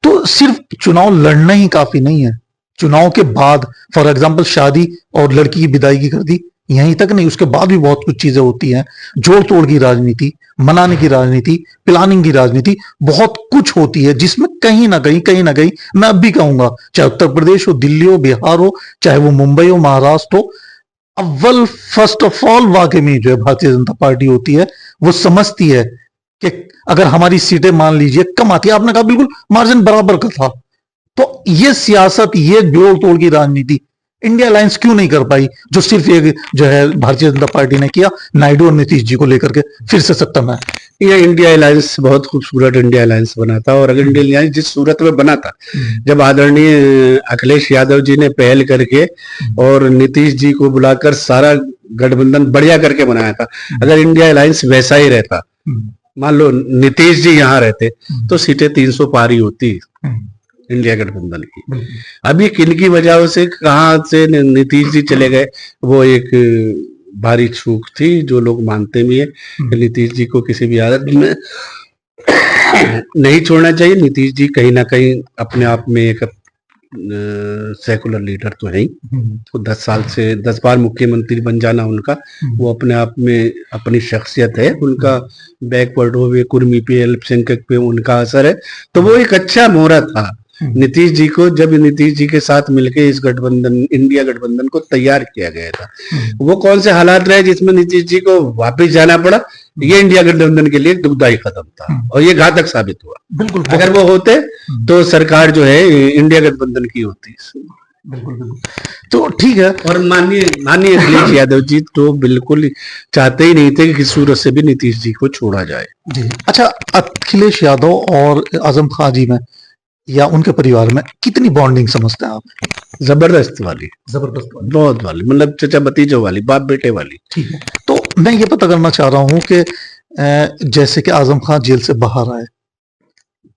तो सिर्फ चुनाव लड़ना ही काफी नहीं है। चुनाव के बाद फॉर एग्जाम्पल शादी और लड़की की विदाई कर दी, यहीं तक नहीं, उसके बाद भी बहुत कुछ चीजें होती हैं। जोड़ तोड़ की राजनीति, मनाने की राजनीति, प्लानिंग की राजनीति, बहुत कुछ होती है, जिसमें कहीं ना कहीं मैं अब भी कहूंगा, चाहे उत्तर प्रदेश हो, दिल्ली हो, बिहार हो, चाहे वो मुंबई हो, महाराष्ट्र हो, अव्वल फर्स्ट ऑफ ऑल वाकई में जो है भारतीय जनता पार्टी होती है, वो समझती है कि अगर हमारी सीटें मान लीजिए कम आती है, आपने कहा बिल्कुल मार्जिन बराबर का था, तो ये सियासत, ये जोड़ तोड़ की राजनीति इंडिया अलायंस क्यों नहीं कर पाई, जो सिर्फ ये जो है भारतीय जनता पार्टी ने किया, नायडू और नीतीश जी को लेकर के फिर से सत्ता में। ये इंडिया अलायंस बहुत खूबसूरत इंडिया अलायंस बना था, और अगर इंडिया अलायंस जिस सूरत में बना था, जब आदरणीय अखिलेश यादव जी ने पहल करके और नीतीश जी को बुलाकर सारा गठबंधन बढ़िया करके बनाया था, अगर इंडिया अलायंस वैसा ही रहता, मान लो नीतीश जी यहाँ रहते, तो सीटें 300 पार ही होती इंडिया गठबंधन की। अभी किन की वजह से कहां से नीतीश जी चले गए, वो एक भारी चूक थी, जो लोग मानते भी है कि नीतीश जी को किसी भी हालत में नहीं छोड़ना चाहिए। नीतीश जी कहीं ना कहीं अपने आप में एक सेकुलर लीडर तो है ही, तो 10 साल से 10 बार मुख्यमंत्री बन जाना उनका, वो अपने आप में अपनी शख्सियत है। उनका बैकवर्ड हो, कुर्मी पे, अल्पसंख्यक पे उनका असर है, तो वो एक अच्छा मोहरा था नीतीश जी को, जब नीतीश जी के साथ मिलके इस गठबंधन, इंडिया गठबंधन को तैयार किया गया था। वो कौन से हालात रहे जिसमें नीतीश जी को वापस जाना पड़ा, ये इंडिया गठबंधन के लिए दुखदायी कदम था, और ये घातक साबित हुआ। बिल्कुल, अगर वो होते तो सरकार जो है इंडिया गठबंधन की होती। बिल्कुल, तो ठीक है। और माननीय अखिलेश यादव जी तो बिल्कुल चाहते ही नहीं थे कि किसी सूरत से भी नीतीश जी को छोड़ा जाए जी। अच्छा, अखिलेश यादव और आजम खान जी में या उनके परिवार में कितनी बॉन्डिंग समझते हैं आप? जबरदस्त वाली, बहुत वाली, मतलब चचा भतीजों वाली, बाप बेटे वाली। ठीक है, तो मैं ये पता करना चाह रहा हूं कि जैसे कि आजम खान जेल से बाहर आए,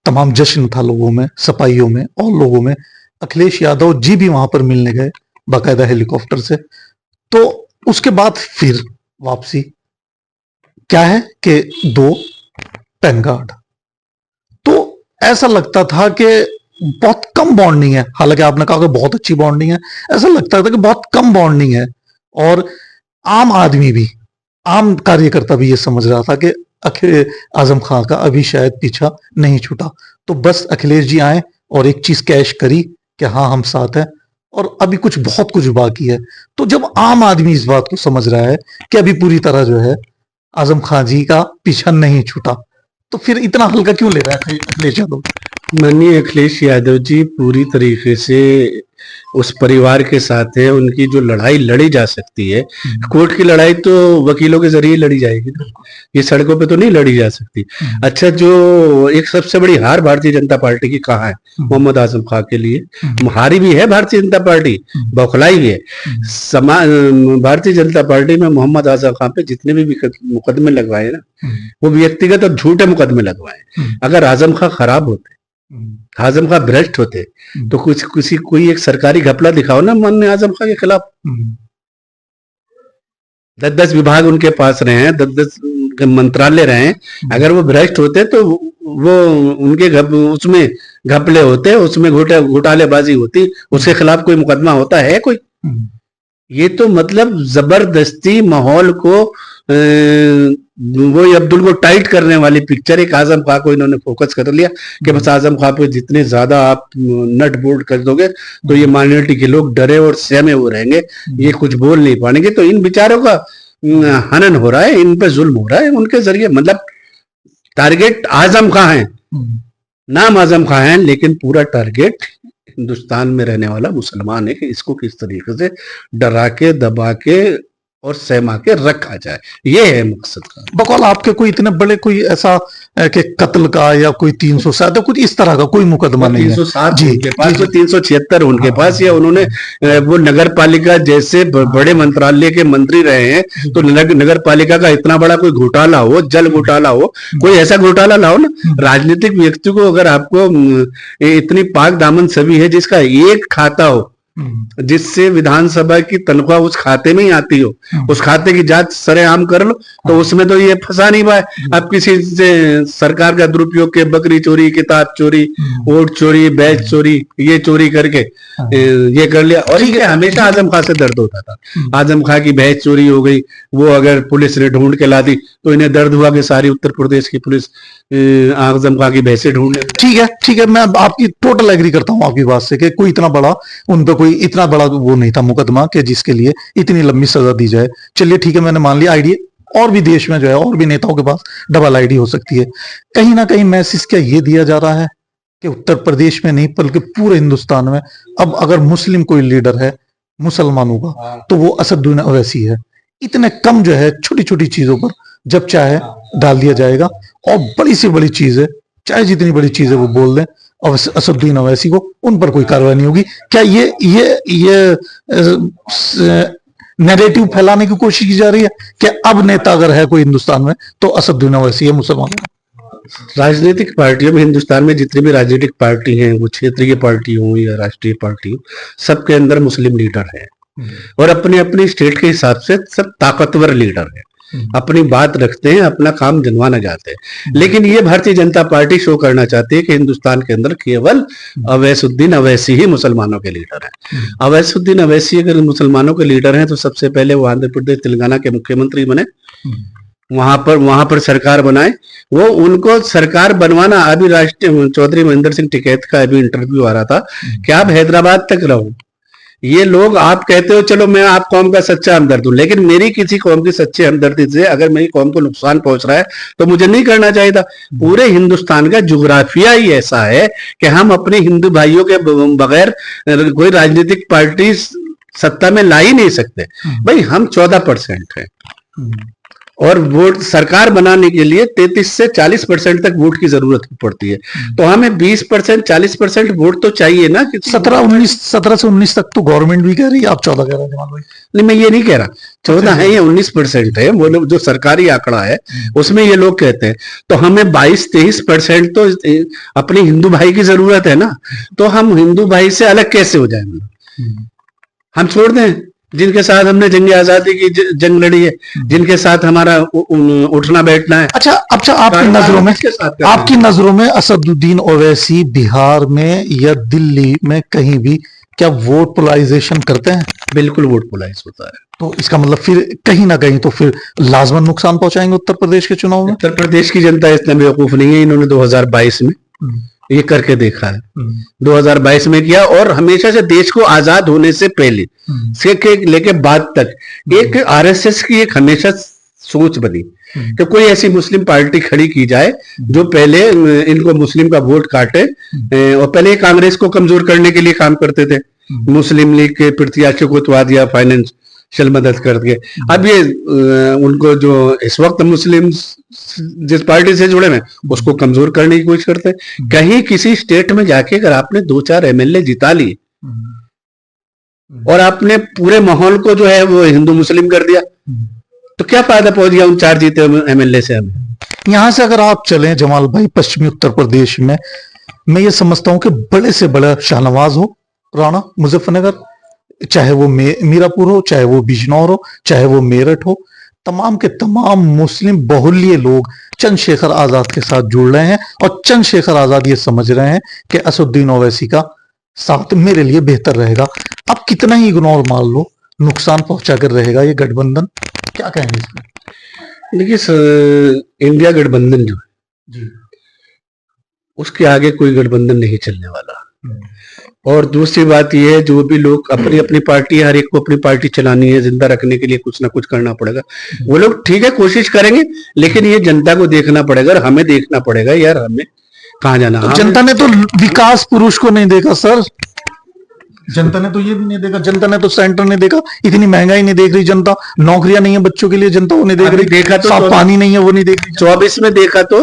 तमाम जश्न था लोगों में, सपाइयों में और लोगों में, अखिलेश यादव जी भी वहां पर मिलने गए बाकायदा हेलीकॉप्टर से, तो उसके बाद फिर वापसी क्या है कि 2 पैन कार्ड, तो ऐसा लगता था कि बहुत कम बॉन्डिंग है। हालांकि आपने कहा कि बहुत अच्छी बॉन्डिंग है, ऐसा लगता था कि बहुत कम बॉन्डिंग है, और आम आदमी भी, आम कार्यकर्ता भी ये समझ रहा था कि आजम खान का अभी शायद पीछा नहीं छूटा, तो बस अखिलेश जी आए और एक चीज कैश करी कि हाँ हम साथ हैं, और अभी बहुत कुछ बाकी है। तो जब आम आदमी इस बात को समझ रहा है कि अभी पूरी तरह जो है आजम खान जी का पीछा नहीं छूटा, तो फिर इतना हल्का क्यों ले रहा है अखिलेश यादव? माननीय अखिलेश यादव जी पूरी तरीके से उस परिवार के साथ है। उनकी जो लड़ाई लड़ी जा सकती है, कोर्ट की लड़ाई तो वकीलों के जरिए लड़ी जाएगी ना, ये सड़कों पे तो नहीं लड़ी जा सकती। अच्छा, जो एक सबसे बड़ी हार भारतीय जनता पार्टी की कहाँ है? मोहम्मद आजम खां के लिए हारी भी है भारतीय जनता पार्टी, बौखलाई भी है। भारतीय जनता पार्टी में मोहम्मद आजम खां पे जितने भी मुकदमे लगवाए ना, वो व्यक्तिगत और झूठे मुकदमे लगवाए। अगर आजम खां खराब होते, आजम खां भ्रष्ट होते, तो कुछ कोई एक सरकारी घपला दिखाओ ना माननीय आजम खां के खिलाफ। 10-10 विभाग उनके पास रहे हैं, 10-10 मंत्रालय रहे हैं। अगर वो भ्रष्ट होते तो वो उनके उसमें घपले होते, उसमें घोटालेबाजी होती, उसके खिलाफ कोई मुकदमा होता है कोई? ये तो मतलब जबरदस्ती माहौल को वो अब्दुल को टाइट करने वाली पिक्चर एक आजम खां को इन्होंने फोकस कर लिया कि बस आजम खां पे जितने ज्यादा आप नट बोल्ट कर दोगे तो ये माइनॉरिटी के लोग डरे और सहमे हुए रहेंगे, ये कुछ बोल नहीं पाएंगे। तो इन बेचारों का हनन हो रहा है, इन पे जुल्म हो रहा है उनके जरिए। मतलब टारगेट आजम खां है, नाम आजम खां है, लेकिन पूरा टारगेट हिंदुस्तान में रहने वाला मुसलमान है कि इसको किस तरीके से डरा के, दबा के और सहमा के रखा जाए, ये है मकसद का। बकौल आपके कोई इतने बड़े कोई ऐसा कि कत्ल का या कोई 307 कुछ इस तरह का कोई मुकदमा नहीं है? 307 जी, उनके पास तो 376 उनके पास, या उन्होंने वो नगर पालिका जैसे बड़े मंत्रालय के मंत्री रहे हैं, तो नगर पालिका का इतना बड़ा कोई घोटाला हो, जल घोटाला हो, कोई ऐसा घोटाला लाओ ना। राजनीतिक व्यक्ति को अगर आपको इतनी पाक दामन छवि है जिसका एक खाता हो, जिससे विधानसभा की तनख्वाह उस खाते में ही आती हो, उस खाते की जांच सरेआम कर लो, तो उसमें तो ये फंसा नहीं पाए। अब किसी से सरकार का दुरुपयोग के बकरी चोरी, किताब चोरी, वोट चोरी, बैच चोरी, ये चोरी करके ये कर लिया। और ये हमेशा आजम खां से दर्द होता था, आजम खां की बैच चोरी हो गई, वो अगर पुलिस ने ढूंढ के ला दी तो इन्हें दर्द हुआ कि सारी उत्तर प्रदेश की पुलिस आजम खां की भैंसे ढूंढने। ठीक है, मैं आपकी टोटल एग्री करता हूँ आपकी बात से कि कोई इतना बड़ा उन पे कोई इतना बड़ा वो नहीं था मुकदमा कि जिसके लिए इतनी लंबी सजा दी जाए। चलिए ठीक है, मैंने मान लिया आईडिया और भी देश में जो है और भी नेताओं के पास डबल आईडी हो सकती है। कहीं ना कहीं मैसेज क्या ये दिया जा रहा है कि उत्तर प्रदेश में नहीं बल्कि पूरे हिंदुस्तान में अब अगर मुस्लिम कोई लीडर है मुसलमानों का तो वो असदुद्दीन ओवैसी है। इतने कम जो है छोटी छोटी चीजों पर जब चाहे डाल दिया जाएगा, और बड़ी से बड़ी चीज है, चाहे जितनी बड़ी चीज है वो बोल दें, और असदुद्दीन ओवैसी को उन पर कोई कार्रवाई नहीं होगी। क्या ये नैरेटिव फैलाने की कोशिश की जा रही है कि अब नेता अगर है कोई हिंदुस्तान में तो असदुद्दीन ओवैसी है मुसलमान? राजनीतिक पार्टियों में हिंदुस्तान में जितनी भी राजनीतिक पार्टी हैं, वो क्षेत्रीय पार्टी हो या राष्ट्रीय पार्टी हो, सबके अंदर मुस्लिम लीडर हैं और अपने अपने स्टेट के हिसाब से सब ताकतवर लीडर हैं, अपनी बात रखते हैं, अपना काम जनवाना चाहते हैं। लेकिन ये भारतीय जनता पार्टी शो करना चाहती है कि हिंदुस्तान के अंदर केवल अवैसुद्दीन ओवैसी ही मुसलमानों के लीडर हैं। अवैसुद्दीन ओवैसी अगर मुसलमानों के लीडर हैं तो सबसे पहले वो आंध्र प्रदेश तेलंगाना के मुख्यमंत्री बने, वहां पर सरकार बनाए। वो उनको सरकार बनवाना, अभी राष्ट्रीय चौधरी महेंद्र सिंह टिकैत का अभी इंटरव्यू आ रहा था कि आप हैदराबाद तक रहो, ये लोग आप कहते हो चलो मैं आप कौम का सच्चा हमदर्द हूं, लेकिन मेरी किसी कौम की सच्ची हमदर्दी से अगर मेरी कौम को नुकसान पहुंच रहा है तो मुझे नहीं करना चाहिए था। पूरे हिंदुस्तान का जुग्राफिया ही ऐसा है कि हम अपने हिंदू भाइयों के बगैर कोई राजनीतिक पार्टी सत्ता में ला ही नहीं सकते। भाई हम 14% हैं और वोट सरकार बनाने के लिए 33 से 40% तक वोट की जरूरत पड़ती है, तो हमें 20% 40% वोट तो चाहिए ना। कि 17 से 19 तक तो गवर्नमेंट भी कह रही है, आप 14 कह रहे हैं जमाल भाई? नहीं, मैं ये नहीं कह रहा 14 है या 19% है, वो जो सरकारी आंकड़ा है उसमें ये लोग कहते हैं। तो हमें 22-23% तो अपने हिंदू भाई की जरूरत है ना, तो हम हिंदू भाई से अलग कैसे हो जाए? हम छोड़ दें जिनके साथ हमने जंग आजादी की जंग लड़ी है, जिनके साथ हमारा उठना बैठना है। अच्छा आपकी नजरों में असदुद्दीन ओवैसी बिहार में या दिल्ली में कहीं भी क्या वोट पोलराइजेशन करते हैं? बिल्कुल वोट पोलराइज होता है। तो इसका मतलब फिर कहीं ना कहीं तो फिर लाजमन नुकसान पहुंचाएंगे उत्तर प्रदेश के चुनाव में। उत्तर प्रदेश की जनता इतना बेवकूफ नहीं है, इन्होंने 2022 में ये करके देखा है, 2022 में किया, और हमेशा से देश को आजाद होने से पहले से लेके बाद तक एक आरएसएस की एक हमेशा सोच बनी कि कोई ऐसी मुस्लिम पार्टी खड़ी की जाए जो पहले इनको मुस्लिम का वोट काटे, और पहले कांग्रेस को कमजोर करने के लिए काम करते थे, मुस्लिम लीग के प्रत्याशी को उठवा दिया फाइनेंशियल मदद करके। अब ये उनको जो इस वक्त मुस्लिम जिस पार्टी से जुड़े हैं उसको कमजोर करने की कोशिश करते हैं। कहीं किसी स्टेट में जाके अगर आपने 2-4 एमएलए जिता लिए और आपने पूरे माहौल को जो है वो हिंदू मुस्लिम कर दिया, तो क्या फायदा पहुंच गया उन 4 जीते एमएलए से हमें। यहां से अगर आप चलें जमाल भाई पश्चिमी उत्तर प्रदेश में, मैं ये समझता हूं कि बड़े से बड़ा शाहनवाज हो, राणा, मुजफ्फरनगर, चाहे वो मीरापुर हो, चाहे वो बिजनौर हो, चाहे वो मेरठ हो, तमाम के तमाम मुस्लिम बहुल्य लोग चंद्रशेखर आजाद के साथ जुड़ रहे हैं और चंद्रशेखर आजाद ये समझ रहे हैं कि असदुद्दीन ओवैसी का साथ मेरे लिए बेहतर रहेगा। अब कितना ही इग्नोर मार लो, नुकसान पहुंचा कर रहेगा ये गठबंधन। क्या कहेंगे इसमें? देखिए, इंडिया गठबंधन जो है जी, उसके आगे कोई गठबंधन नहीं चलने वाला। और दूसरी बात यह है, जो भी लोग अपनी अपनी पार्टी, हर एक को अपनी पार्टी चलानी है, जिंदा रखने के लिए कुछ ना कुछ करना पड़ेगा। वो लोग ठीक है कोशिश करेंगे, लेकिन ये जनता को देखना पड़ेगा और हमें देखना पड़ेगा यार हमें कहाँ जाना। तो जनता ने तो विकास पुरुष को नहीं देखा सर, जनता ने तो ये भी नहीं देखा, जनता ने तो सेंटर ने देखा, इतनी महंगाई नहीं देख रही जनता, नौकरियां नहीं है बच्चों के लिए जनता वो नहीं देख रही, देखा तो साफ पानी नहीं है वो नहीं देख रही। 24 में देखा तो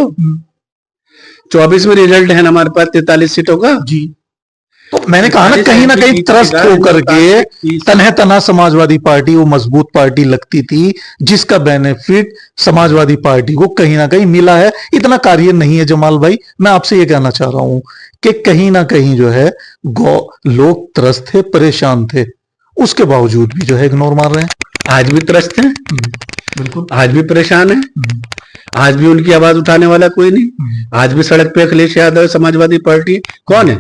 24 में रिजल्ट है हमारे पास 43 सीटों का जी, तो मैंने कहा ना कहीं त्रस्त होकर के तनह तना समाजवादी पार्टी वो मजबूत पार्टी लगती थी, जिसका बेनिफिट समाजवादी पार्टी को कहीं ना कहीं मिला है। इतना कार्य नहीं है जमाल भाई, मैं आपसे ये कहना चाह रहा हूं कि कहीं ना कहीं जो है लोग त्रस्त थे, परेशान थे, उसके बावजूद भी जो है इग्नोर मार रहे हैं। आज भी त्रस्त हैं, बिल्कुल, आज भी परेशान है, आज भी उनकी आवाज उठाने वाला कोई नहीं। आज भी सड़क पे अखिलेश यादव समाजवादी पार्टी कौन है।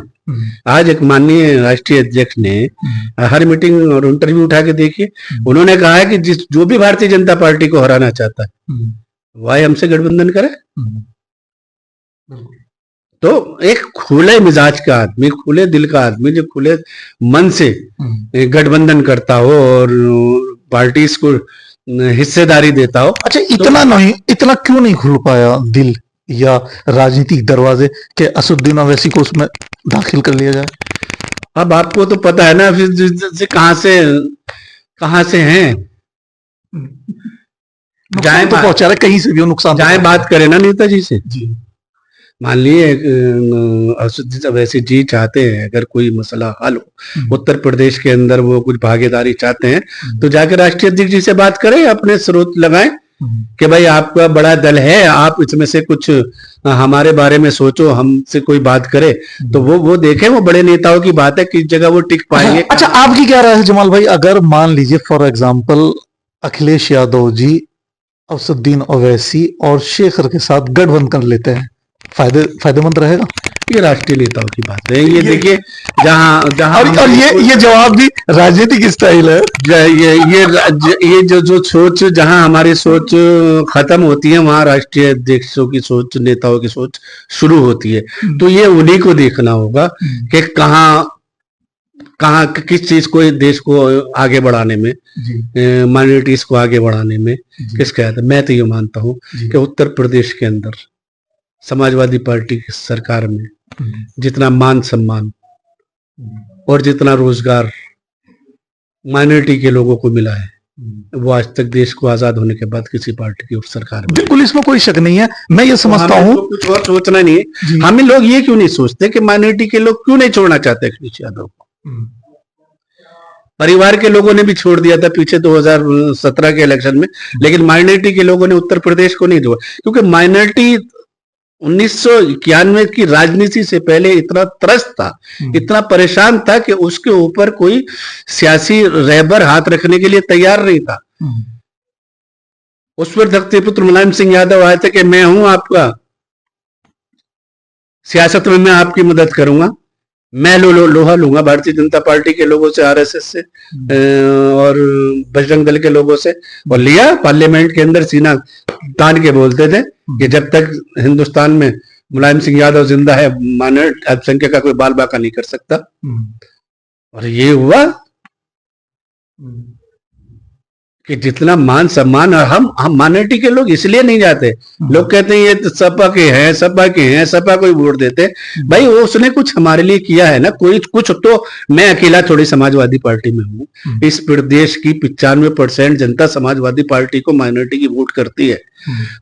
आज एक माननीय राष्ट्रीय अध्यक्ष ने हर मीटिंग और इंटरव्यू उठा के देखिए, उन्होंने कहा है कि जो भी भारतीय जनता पार्टी को हराना चाहता है वह हमसे गठबंधन करे। तो एक खुले मिजाज का आदमी, खुले दिल का आदमी, जो खुले मन से गठबंधन करता हो और पार्टी को हिस्सेदारी देता हो। अच्छा, इतना क्यों नहीं खुल पाया दिल या राजनीतिक दरवाजे के असदुद्दीन ओवैसी को उसमें दाखिल कर लिया जाए? अब आपको तो पता है ना फिर कहां से हैं, जाए तो पहुंचा रहे कहीं से भी नुकसान, जाए बात करें ना नेताजी से। जी, मान लिए असदुद्दीन ओवैसी जी चाहते हैं अगर कोई मसला हल हो उत्तर प्रदेश के अंदर, वो कुछ भागीदारी चाहते हैं, तो जाकर राष्ट्रीय अध्यक्ष जी से बात करें, अपने स्रोत लगाएं कि भाई आपका बड़ा दल है, आप इसमें से कुछ हमारे बारे में सोचो, हमसे कोई बात करे तो वो देखें, वो बड़े नेताओं की बात है, किस जगह वो टिक पाएंगे। अच्छा, आपकी क्या राय है जमाल भाई, अगर मान लीजिए फॉर एग्जांपल अखिलेश यादव जी असदुद्दीन ओवैसी और शेखर के साथ गठबंधन कर लेते हैं, फायदेमंद रहेगा? ये राष्ट्रीय नेताओं की बात है, ये देखिए जहां और ये जवाब भी राजनीतिक स्टाइल है। ये जो सोच, जहां हमारी सोच खत्म होती है वहां राष्ट्रीय अध्यक्षों की सोच, नेताओं की सोच शुरू होती है। तो ये उन्हीं को देखना होगा कि कहाँ किस चीज को, देश को आगे बढ़ाने में, माइनॉरिटीज को आगे बढ़ाने में किसका है। मैं तो ये मानता हूँ कि उत्तर प्रदेश के अंदर समाजवादी पार्टी की सरकार में जितना मान सम्मान और जितना रोजगार माइनॉरिटी के लोगों को मिला है, वो आज तक देश को आजाद होने के बाद किसी पार्टी की सरकार में, बिल्कुल इसमें कोई शक नहीं है। मैं ये समझता हूँ कुछ और सोचना नहीं है। हमें लोग ये क्यों नहीं सोचते कि माइनॉरिटी के लोग क्यों नहीं छोड़ना चाहते अखिलेश यादव को। परिवार के लोगों ने भी छोड़ दिया था पीछे 2017 के इलेक्शन में, लेकिन माइनॉरिटी के लोगों ने उत्तर प्रदेश को नहीं छोड़ा, क्योंकि माइनॉरिटी 1991 की राजनीति से पहले इतना त्रस्त था, इतना परेशान था कि उसके ऊपर कोई सियासी रहबर हाथ रखने के लिए तैयार नहीं था। उस पर धरती पुत्र मुलायम सिंह यादव आए थे कि मैं हूं आपका, सियासत में मैं आपकी मदद करूंगा, मैं लोहा लूंगा भारतीय जनता पार्टी के लोगों से, आरएसएस से और बजरंग दल के लोगों से, और लिया। पार्लियामेंट के अंदर सीना तान के बोलते थे कि जब तक हिंदुस्तान में मुलायम सिंह यादव जिंदा है, माइनॉरिटी अल्पसंख्यक का कोई बाल बाका नहीं कर सकता। और ये हुआ। कि जितना मान सम्मान, और हम माइनॉरिटी के लोग इसलिए नहीं जाते। लोग कहते हैं ये तो सपा के हैं, सपा के हैं, सपा को ही वोट देते। भाई वो उसने कुछ हमारे लिए किया है ना, कोई कुछ तो। मैं अकेला थोड़ी समाजवादी पार्टी में हूँ। इस प्रदेश की 95% जनता समाजवादी पार्टी को माइनॉरिटी की वोट करती है।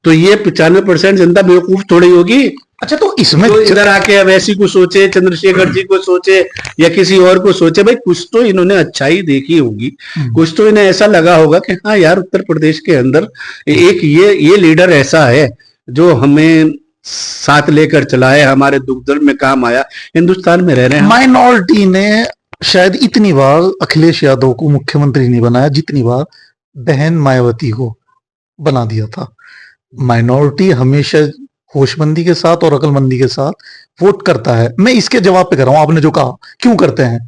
तो ये 95% जनता बेवकूफ थोड़ी होगी। अच्छा, तो इसमें तो इधर आके अब ऐसी को सोचे, चंद्रशेखर जी को सोचे या किसी और को सोचे, भाई कुछ तो इन्होंने अच्छाई देखी होगी, कुछ तो इन्हें ऐसा लगा होगा कि हाँ यार, उत्तर प्रदेश के अंदर एक ये लीडर ऐसा है जो हमें साथ लेकर चला है, हमारे दुख दर्द में काम आया। हिंदुस्तान में रह रहे हैं। माइनॉरिटी ने शायद इतनी बार अखिलेश यादव को मुख्यमंत्री नहीं बनाया जितनी बार बहन मायावती को बना दिया था। माइनॉरिटी हमेशा होशमंदी के साथ और अकलमंदी के साथ वोट करता है। मैं इसके जवाब पे कर रहा हूं, आपने जो कहा क्यों करते हैं,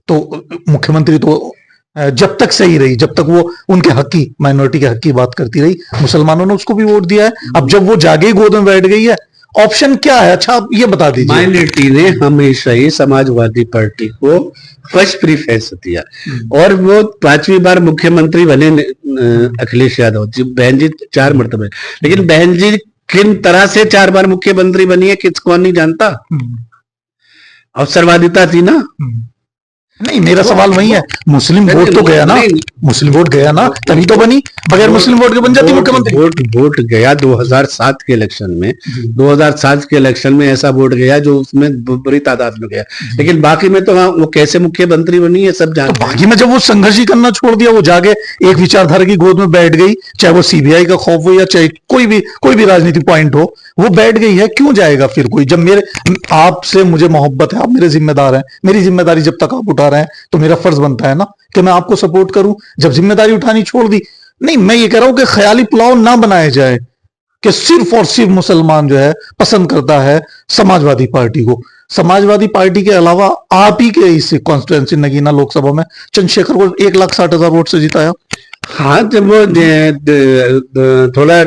तो मुख्यमंत्री तो जब तक सही रही, जब तक वो उनके हक की, माइनॉरिटी के हक की बात करती रही, मुसलमानों ने उसको भी वोट दिया है। अब जब वो जाके गोद में बैठ गई है, ऑप्शन क्या है? अच्छा, आप ये बता दीजिए। माइनॉरिटी ने हमेशा ही समाजवादी पार्टी को फर्स्ट प्रीफरेंस दिया, और वो 5वीं बार मुख्यमंत्री बने अखिलेश यादव जी। बहन जी 4 मरतबे, लेकिन बहन जी किन तरह से 4 बार मुख्यमंत्री बनी है किस कौन नहीं जानता। अवसरवादिता थी ना। नहीं, मेरा सवाल वही है, मुस्लिम वोट तो गया ना, मुस्लिम वोट गया ना, तभी तो बनी। बगैर मुस्लिम वोट के बन जाती मुख्यमंत्री। वोट गया 2007 के इलेक्शन में। 2007 के इलेक्शन में ऐसा वोट गया जो उसमें बड़ी तादाद में गया, लेकिन बाकी में तो वो कैसे मुख्यमंत्री बनी है सब जानते हैं। बाकी में जब वो संघर्ष ही करना छोड़ दिया, वो जाके एक विचारधारा की गोद में बैठ गई, चाहे वो सीबीआई का खौफ हो या चाहे कोई भी राजनीतिक पॉइंट हो, वो बैठ गई है। क्यों जाएगा फिर कोई? जब आपसे मुझे मोहब्बत है, आप मेरे जिम्मेदार हैं, मेरी जिम्मेदारी जब तक आप उठा रहे हैं तो मेरा फर्ज बनता है ना कि मैं आपको सपोर्ट करूं। जब जिम्मेदारी उठानी छोड़ दी, नहीं, मैं ये कह रहा हूं कि ख्याली पुलाव ना बनाया जाए कि सिर्फ और सिर्फ मुसलमान जो है पसंद करता है समाजवादी पार्टी को। समाजवादी पार्टी के अलावा आप ही के इस कॉन्स्टिट्यूएंसी नगीना लोकसभा में चंद्रशेखर को 1,60,000 वोट से जिताया। हाँ, जब वो थोड़ा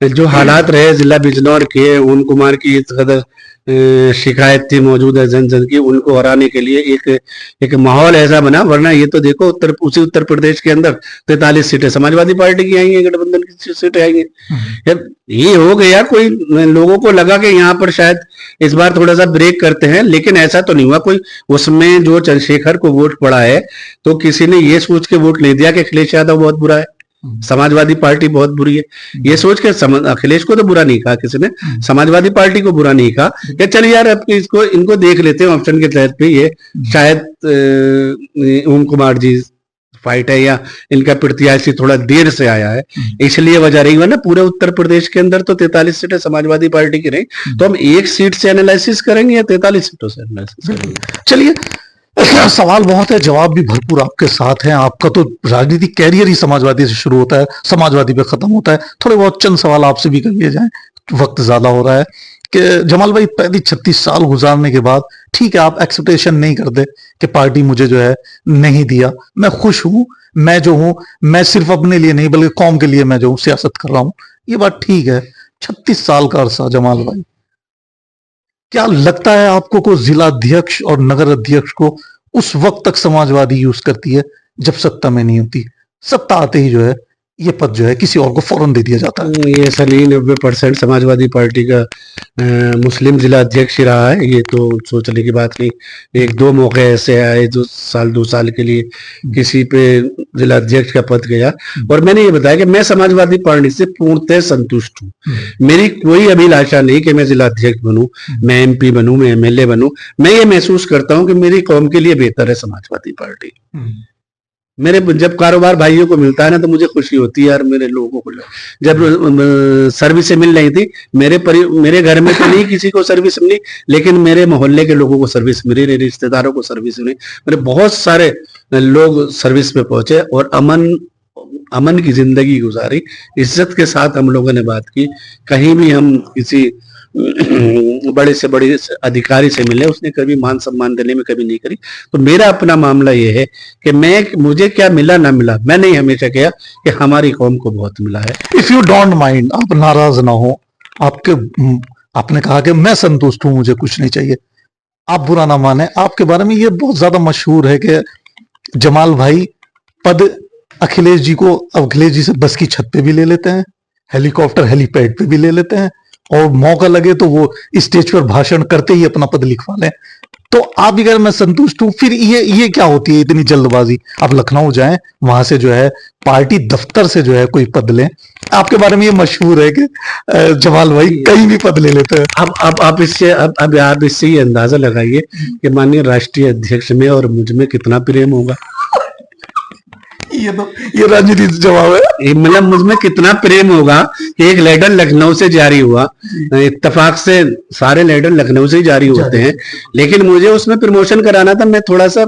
जो हालात रहे जिला बिजनौर के, ओम कुमार की इस कदर शिकायत थी मौजूद है जन की, उनको हराने के लिए एक माहौल ऐसा बना। वरना ये तो देखो उसी उत्तर प्रदेश के अंदर 43 सीटें समाजवादी पार्टी की आई हैं, गठबंधन की सीटें आई हैं। ये हो गया, कोई लोगों को लगा कि यहाँ पर शायद इस बार थोड़ा सा ब्रेक करते हैं, लेकिन ऐसा तो नहीं हुआ। कोई उसमें जो चंद्रशेखर को वोट पड़ा है तो किसी ने ये सोच के वोट नहीं दिया कि अखिलेश यादव बहुत बुरा है, समाजवादी पार्टी बहुत बुरी है। ये सोच के अखिलेश को तो बुरा नहीं कहा किसी ने, समाजवादी पार्टी को बुरा नहीं कहा कि चल यार अब इनको देख लेते हैं ऑप्शन के तहत पे। ये शायद ओम कुमार जी फाइट है या इनका प्रत्याशी थोड़ा देर से आया है, इसलिए वजह रही। वरना पूरे उत्तर प्रदेश के अंदर तो 43 सीटें समाजवादी पार्टी की रही। तो हम एक सीट से एनालिसिस करेंगे या 43 सीटों से एनालिसिस करेंगे? चलिए, सवाल बहुत है, जवाब भी भरपूर आपके साथ हैं। आपका तो राजनीतिक कैरियर ही समाजवादी से शुरू होता है, समाजवादी पे खत्म होता है। थोड़े बहुत चंद सवाल आपसे भी कर लिए जाएं, वक्त ज्यादा हो रहा है। कि जमाल भाई, 35 साल गुजारने के बाद ठीक है, आप एक्सेप्टेशन नहीं करते कि पार्टी मुझे जो है नहीं दिया, मैं खुश हूं, मैं जो हूं, मैं सिर्फ अपने लिए नहीं बल्कि कौम के लिए मैं जो हूं सियासत कर रहा हूं, ये बात ठीक है। 36 साल का अरसा जमाल भाई, क्या लगता है आपको को जिला अध्यक्ष और नगर अध्यक्ष को उस वक्त तक समाजवादी यूज करती है जब सत्ता में नहीं होती, सत्ता आते ही जो है ये पद जो है किसी और को फौरन दे दिया जाता है? ये ऐसा नहीं, 90% समाजवादी पार्टी का मुस्लिम जिला अध्यक्ष ही रहा है। ये तो सोचने की बात नहीं। 1-2 मौके ऐसे आए जो 2 साल के लिए किसी पे जिला अध्यक्ष का पद गया, और मैंने ये बताया कि मैं समाजवादी पार्टी से पूर्णतः संतुष्ट हूँ। मेरी कोई अभिलाषा नहीं कि मैं जिला अध्यक्ष बनूं, मैं MP बनूं, मैं MLA बनूं। मैं ये महसूस करता हूँ कि मेरी कौम के लिए बेहतर है समाजवादी पार्टी। मेरे जब कारोबार भाइयों को मिलता है ना तो मुझे खुशी होती है यार। मेरे लोगों को जब सर्विस मिल रही थी, मेरे घर में तो नहीं किसी को सर्विस मिली, लेकिन मेरे मोहल्ले के लोगों को सर्विस मिली, मेरे रिश्तेदारों को सर्विस मिली, मेरे बहुत सारे लोग सर्विस पे पहुंचे और अमन की जिंदगी गुजारी। इज्जत के साथ हम लोगों ने बात की। कहीं भी हम किसी बड़े से बड़े अधिकारी से मिले, उसने कभी मान सम्मान देने में कभी नहीं करी। तो मेरा अपना मामला ये है कि मुझे क्या मिला ना मिला, मैंने हमेशा कहा कि हमारी कौम को बहुत मिला है। इफ यू डोंट माइंड, आप नाराज ना हो, आपने कहा कि मैं संतुष्ट हूं, मुझे कुछ नहीं चाहिए, आप बुरा ना माने। आपके बारे में ये बहुत ज्यादा मशहूर है कि जमाल भाई पद अखिलेश जी को, अखिलेश जी से बस की छत पे भी ले लेते हैं, हेलीकॉप्टर हेलीपैड पे भी ले लेते हैं, और मौका लगे तो वो स्टेज पर भाषण करते ही अपना पद लिखवा लें। तो आप भी अगर मैं संतुष्ट हूं, फिर ये क्या होती है इतनी जल्दबाजी? आप लखनऊ जाएं, वहां से जो है पार्टी दफ्तर से जो है कोई पद लें। आपके बारे में ये मशहूर है कि जमाल भाई कहीं भी पद ले लेते हैं। अब आप इससे अब आप इससे ये अंदाजा लगाइए कि माननीय राष्ट्रीय अध्यक्ष में और मुझ में कितना प्रेम होगा। ये राजनीति जवाब है। मतलब मुझ में कितना प्रेम होगा कि एक लेटर लखनऊ से जारी हुआ, इत्तेफाक से सारे लेटर लखनऊ से ही जारी होते हैं, लेकिन मुझे उसमें प्रमोशन कराना था। मैं थोड़ा सा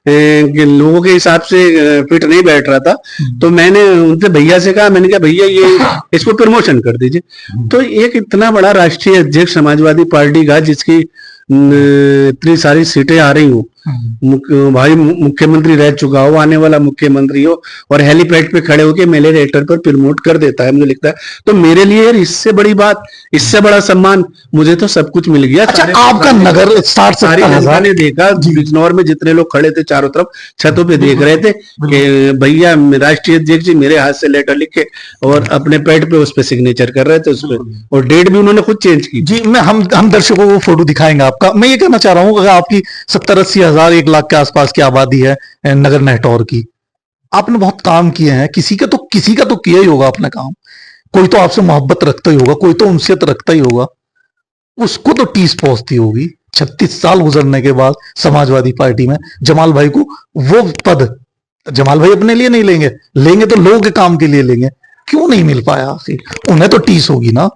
लोगों के हिसाब से फिट नहीं बैठ रहा था, तो मैंने उनसे भैया से कहा, मैंने कहा भैया ये इसको प्रमोशन कर दीजिए। तो एक इतना बड़ा राष्ट्रीय अध्यक्ष समाजवादी पार्टी का, जिसकी इतनी सारी सीटें आ रही हूँ, भाई मुख्यमंत्री रह चुका हो, आने वाला मुख्यमंत्री हो, और हेलीपैड पे खड़े होके मेले रेटर पर प्रमोट कर देता है, मुझे लगता है तो मेरे लिए यार इससे बड़ी बात, इससे बड़ा सम्मान, मुझे तो सब कुछ मिल गया। अच्छा, आपका नगर 60-70 ने देखा, बिजनौर में जितने लोग खड़े थे चारों तरफ छतों पे देख रहे थे कि भैया राष्ट्रीय अध्यक्ष जी मेरे हाथ से लेटर लिखे और अपने पैड पे उस पर सिग्नेचर कर रहे थे उस पर, और डेट भी उन्होंने खुद चेंज की। जी, हम दर्शकों को फोटो दिखाएंगे आपका। मैं ये कहना चाह रहा हूँ, अगर आपकी 70-80 हजार 1 लाख के आसपास की आबादी है नगर नेटौर की, आपने बहुत काम किए हैं, किसी का तो किया ही होगा आपने काम। कोई तो आपसे मोहब्बत रखता ही होगा, कोई तो उनसे रखता ही होगा, उसको तो टीस पहुंचती होगी। 36 साल गुजरने के बाद समाजवादी पार्टी में जमाल भाई को वो पद, जमाल भाई अपने लिए नहीं लेंगे, लेंगे तो लोगों के काम के लिए लेंगे, क्यों नहीं मिल पाया? आखिर उन्हें तो टीस होगी ना,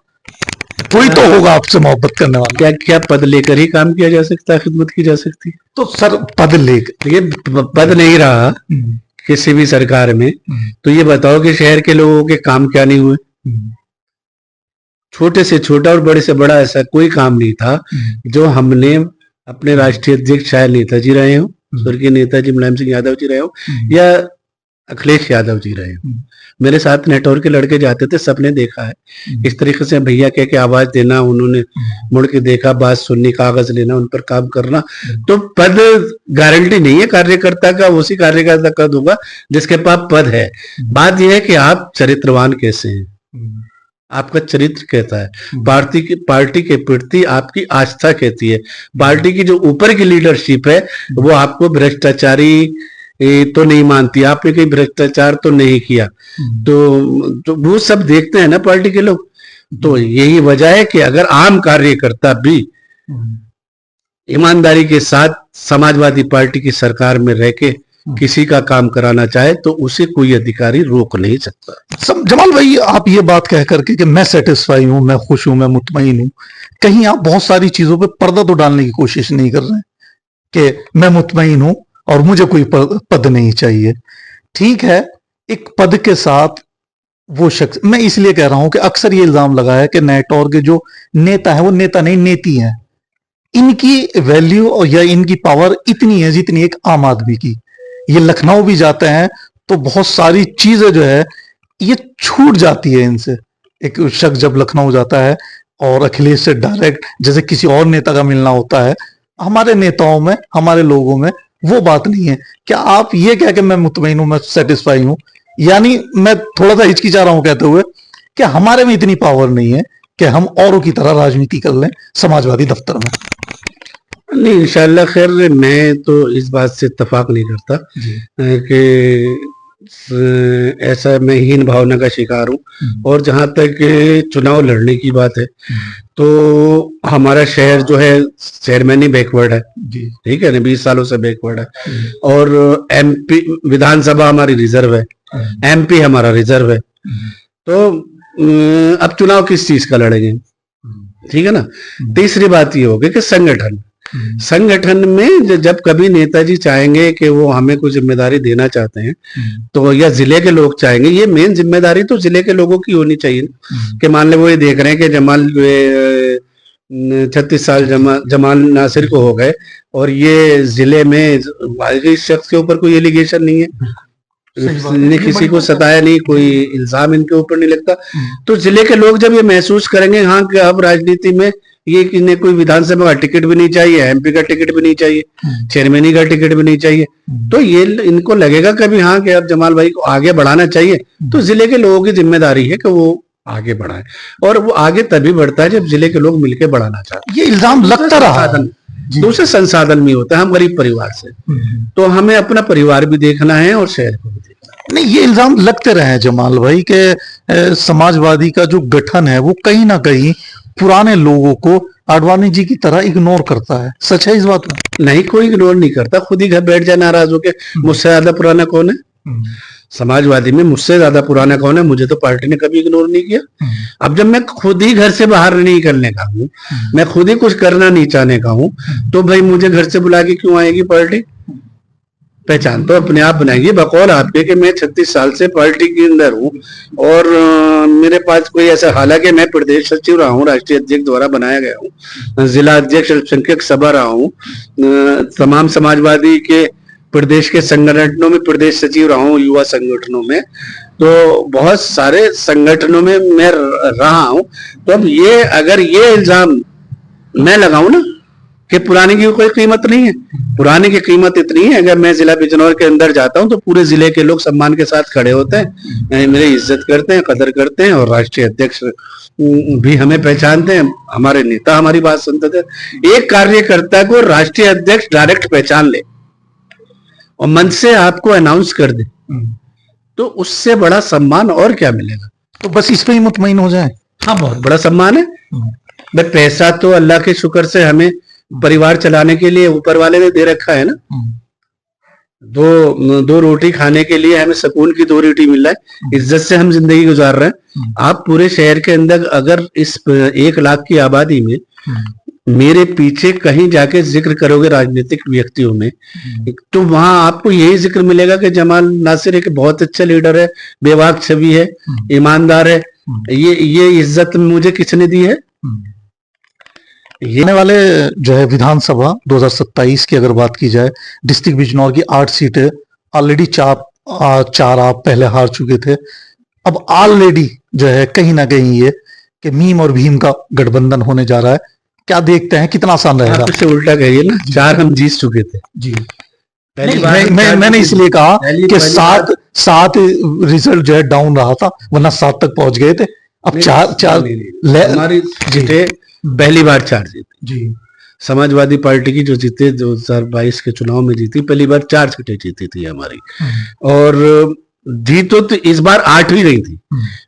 कोई तो होगा आपसे मोहब्बत करने वाला। क्या क्या पद लेकर ही काम किया जा सकता है, खिदमत की जा सकती है? तो सर पद लेकर, ये पद नहीं रहा किसी भी सरकार में, तो ये बताओ कि शहर के लोगों के काम क्या नहीं हुए? छोटे से छोटा और बड़े से बड़ा ऐसा कोई काम नहीं था जो हमने अपने राष्ट्रीय अध्यक्ष शायद नेताजी रहे हो, स्वर्गीय नेताजी मुलायम सिंह यादव जी रहे हो, या अखिलेश यादव जी रहे हो, मेरे साथ नेटवर्क के लड़के जाते थे, सबने देखा है। इस तरीके से भैया कह के आवाज देना, उन्होंने मुड़ के देखा, बात सुननी, कागज लेना, उन पर काम करना। तो पद गारंटी नहीं है कार्यकर्ता का, उसी कार्यकर्ता का दूंगा जिसके पास पद है। बात यह है कि आप चरित्रवान कैसे हैं, आपका चरित्र कहता है, पार्टी के प्रति आपकी आस्था कहती है। पार्टी की जो ऊपर की लीडरशिप है वो आपको भ्रष्टाचारी तो नहीं मानती, आपने कोई भ्रष्टाचार तो नहीं किया, तो वो सब देखते हैं ना पार्टी के लोग। तो यही वजह है कि अगर आम कार्यकर्ता भी ईमानदारी के साथ समाजवादी पार्टी की सरकार में रह के किसी का काम कराना चाहे तो उसे कोई अधिकारी रोक नहीं सकता। जमाल भाई, आप ये बात कह करके कि मैं सेटिस्फाई हूं, मैं खुश हूं, मैं मुतमईन हूं, कहीं आप बहुत सारी चीजों पे पर्दा तो डालने की कोशिश नहीं कर रहे हैं कि मैं मुतमईन हूं और मुझे कोई पद नहीं चाहिए। ठीक है, एक पद के साथ वो शख्स, मैं इसलिए कह रहा हूं कि अक्सर ये इल्जाम लगा है कि नेटौर के जो नेता है वो नेता नहीं नेती हैं, इनकी वैल्यू और या इनकी पावर इतनी है जितनी एक आम आदमी की। ये लखनऊ भी जाते हैं तो बहुत सारी चीजें जो है ये छूट जाती है इनसे। एक शख्स जब लखनऊ जाता है और अखिलेश से डायरेक्ट जैसे किसी और नेता का मिलना होता है, हमारे नेताओं में, हमारे लोगों में वो बात नहीं है। क्या आप ये कह के मैं मुतमईन हूं, मैं सेटिस्फाई हूं, यानी मैं थोड़ा सा हिचकिचा रहा हूं कहते हुए कि हमारे में इतनी पावर नहीं है कि हम औरों की तरह राजनीति कर लें समाजवादी दफ्तर में? नहीं, इंशाल्लाह खैर, मैं तो इस बात से इत्तेफाक नहीं करता कि ऐसा मैं हीन भावना का शिकार हूँ। और जहां तक चुनाव लड़ने की बात है तो हमारा शहर जो है चेयरमैन ही बैकवर्ड है, ठीक है ना, 20 सालों से बैकवर्ड है। और एमपी विधानसभा हमारी रिजर्व है, एमपी हमारा रिजर्व है, तो अब चुनाव किस चीज का लड़ेंगे, ठीक है ना। तीसरी बात ये होगी कि संगठन में जब कभी नेताजी चाहेंगे कि वो हमें कुछ जिम्मेदारी देना चाहते हैं तो, या जिले के लोग चाहेंगे, ये मेन जिम्मेदारी तो जिले के लोगों की होनी चाहिए कि मान ले वो ये देख रहे हैं कि जमाल 36 साल जमाल नासिर को हो गए और ये जिले में इस शख्स के ऊपर कोई एलिगेशन नहीं है, ने किसी को सताया नहीं, कोई इल्जाम इनके ऊपर नहीं लगता, तो जिले के लोग जब ये महसूस करेंगे हाँ कि अब राजनीति में ये कि इन्हें कोई विधानसभा का टिकट भी नहीं चाहिए, एमपी का टिकट भी नहीं चाहिए, चेयरमैनी का टिकट भी नहीं चाहिए। तो ये इनको लगेगा कभी हाँ कि अब जमाल भाई को आगे बढ़ाना चाहिए, तो जिले के लोगों की जिम्मेदारी है कि वो आगे बढ़ाए, और वो आगे तभी बढ़ता है जब जिले के लोग मिलकर बढ़ाना चाहते हैं। ये इल्जाम लगता रहा। दूसरे संसाधन में होता है, हम गरीब परिवार से, तो हमें अपना परिवार भी देखना है और शहर को भी देखना है। नहीं, ये इल्जाम लगते रहे हैं जमाल भाई के समाजवादी का जो गठन है वो कहीं ना कहीं पुराने लोगों को आडवाणी जी की तरह इग्नोर करता है। सच है इस बात में? नहीं, कोई इग्नोर नहीं करता, खुद ही घर बैठ जाए नाराज होके, मुझसे ज्यादा पुराना कौन है समाजवादी में, मुझसे ज्यादा पुराना कौन है, मुझे तो पार्टी ने कभी इग्नोर नहीं किया। अब जब मैं खुद ही घर से बाहर नहीं निकलने का हूँ, मैं खुद ही कुछ करना नहीं चाहने का हूँ, तो भाई मुझे घर से बुला के क्यों आएगी पार्टी? पहचान तो अपने आप बनाएगी, बकौल आपके कि मैं 36 साल से पार्टी के अंदर हूँ, और मेरे पास कोई ऐसा, हालांकि मैं प्रदेश सचिव रहा हूँ, राष्ट्रीय अध्यक्ष द्वारा बनाया गया हूँ, जिला अध्यक्ष अल्पसंख्यक सभा रहा हूँ, तमाम समाजवादी के प्रदेश के संगठनों में प्रदेश सचिव रहा हूँ, युवा संगठनों में, तो बहुत सारे संगठनों में मैं रहा हूँ। तो अब ये अगर ये इल्जाम मैं लगाऊं ना कि पुराने की कोई कीमत नहीं है, पुराने की कीमत इतनी है, अगर मैं जिला बिजनौर के अंदर जाता हूं तो पूरे जिले के लोग सम्मान के साथ खड़े होते हैं, मेरी इज्जत करते हैं, कदर करते हैं, और राष्ट्रीय अध्यक्ष भी हमें पहचानते हैं, हमारे नेता हमारी बात सुनते थे। एक कार्यकर्ता को राष्ट्रीय अध्यक्ष डायरेक्ट पहचान ले और मंच से आपको अनाउंस कर दे, तो उससे बड़ा सम्मान और क्या मिलेगा? तो बस इस पे ही मुतमईन हो जाए। हाँ, बहुत बड़ा सम्मान है। बट पैसा तो अल्लाह के शुक्र से हमें परिवार चलाने के लिए ऊपर वाले ने दे रखा है ना। दो रोटी खाने के लिए हमें सुकून की 2 रोटी मिल रहा है, इज्जत से हम जिंदगी गुजार रहे हैं। आप पूरे शहर के अंदर अगर इस 1 लाख की आबादी में मेरे पीछे कहीं जाके जिक्र करोगे राजनीतिक व्यक्तियों में, तो वहां आपको यही जिक्र मिलेगा कि जमाल नासिर एक बहुत अच्छा लीडर है, बेबाक छवि है, ईमानदार है। ये इज्जत मुझे किसने दी है? ये आने वाले जो है विधानसभा 2027 की अगर बात की जाए, डिस्ट्रिक्ट बिजनौर की 8 सीटें ऑलरेडी 4 आप पहले हार चुके थे। अब ऑलरेडी जो है कहीं ना कहीं ये कि मीम और भीम का गठबंधन होने जा रहा है। क्या देखते हैं, कितना आसान रहेगा? आप इससे उल्टा कहिए ना, 4 हम जीत चुके थे जी। मैंने इसलिए कहा कि 7 रिजल्ट जो है डाउन रहा था, वरना 7 तक पहुंच गए थे। अब 4 हमारी जीते, पहली बार 4 जीते जी। समाजवादी पार्टी की जो जीते 2022 के चुनाव में जीती, पहली बार 4 सीटें जीती थी हमारी, और जीतो तो इस बार 8 भी गई थी,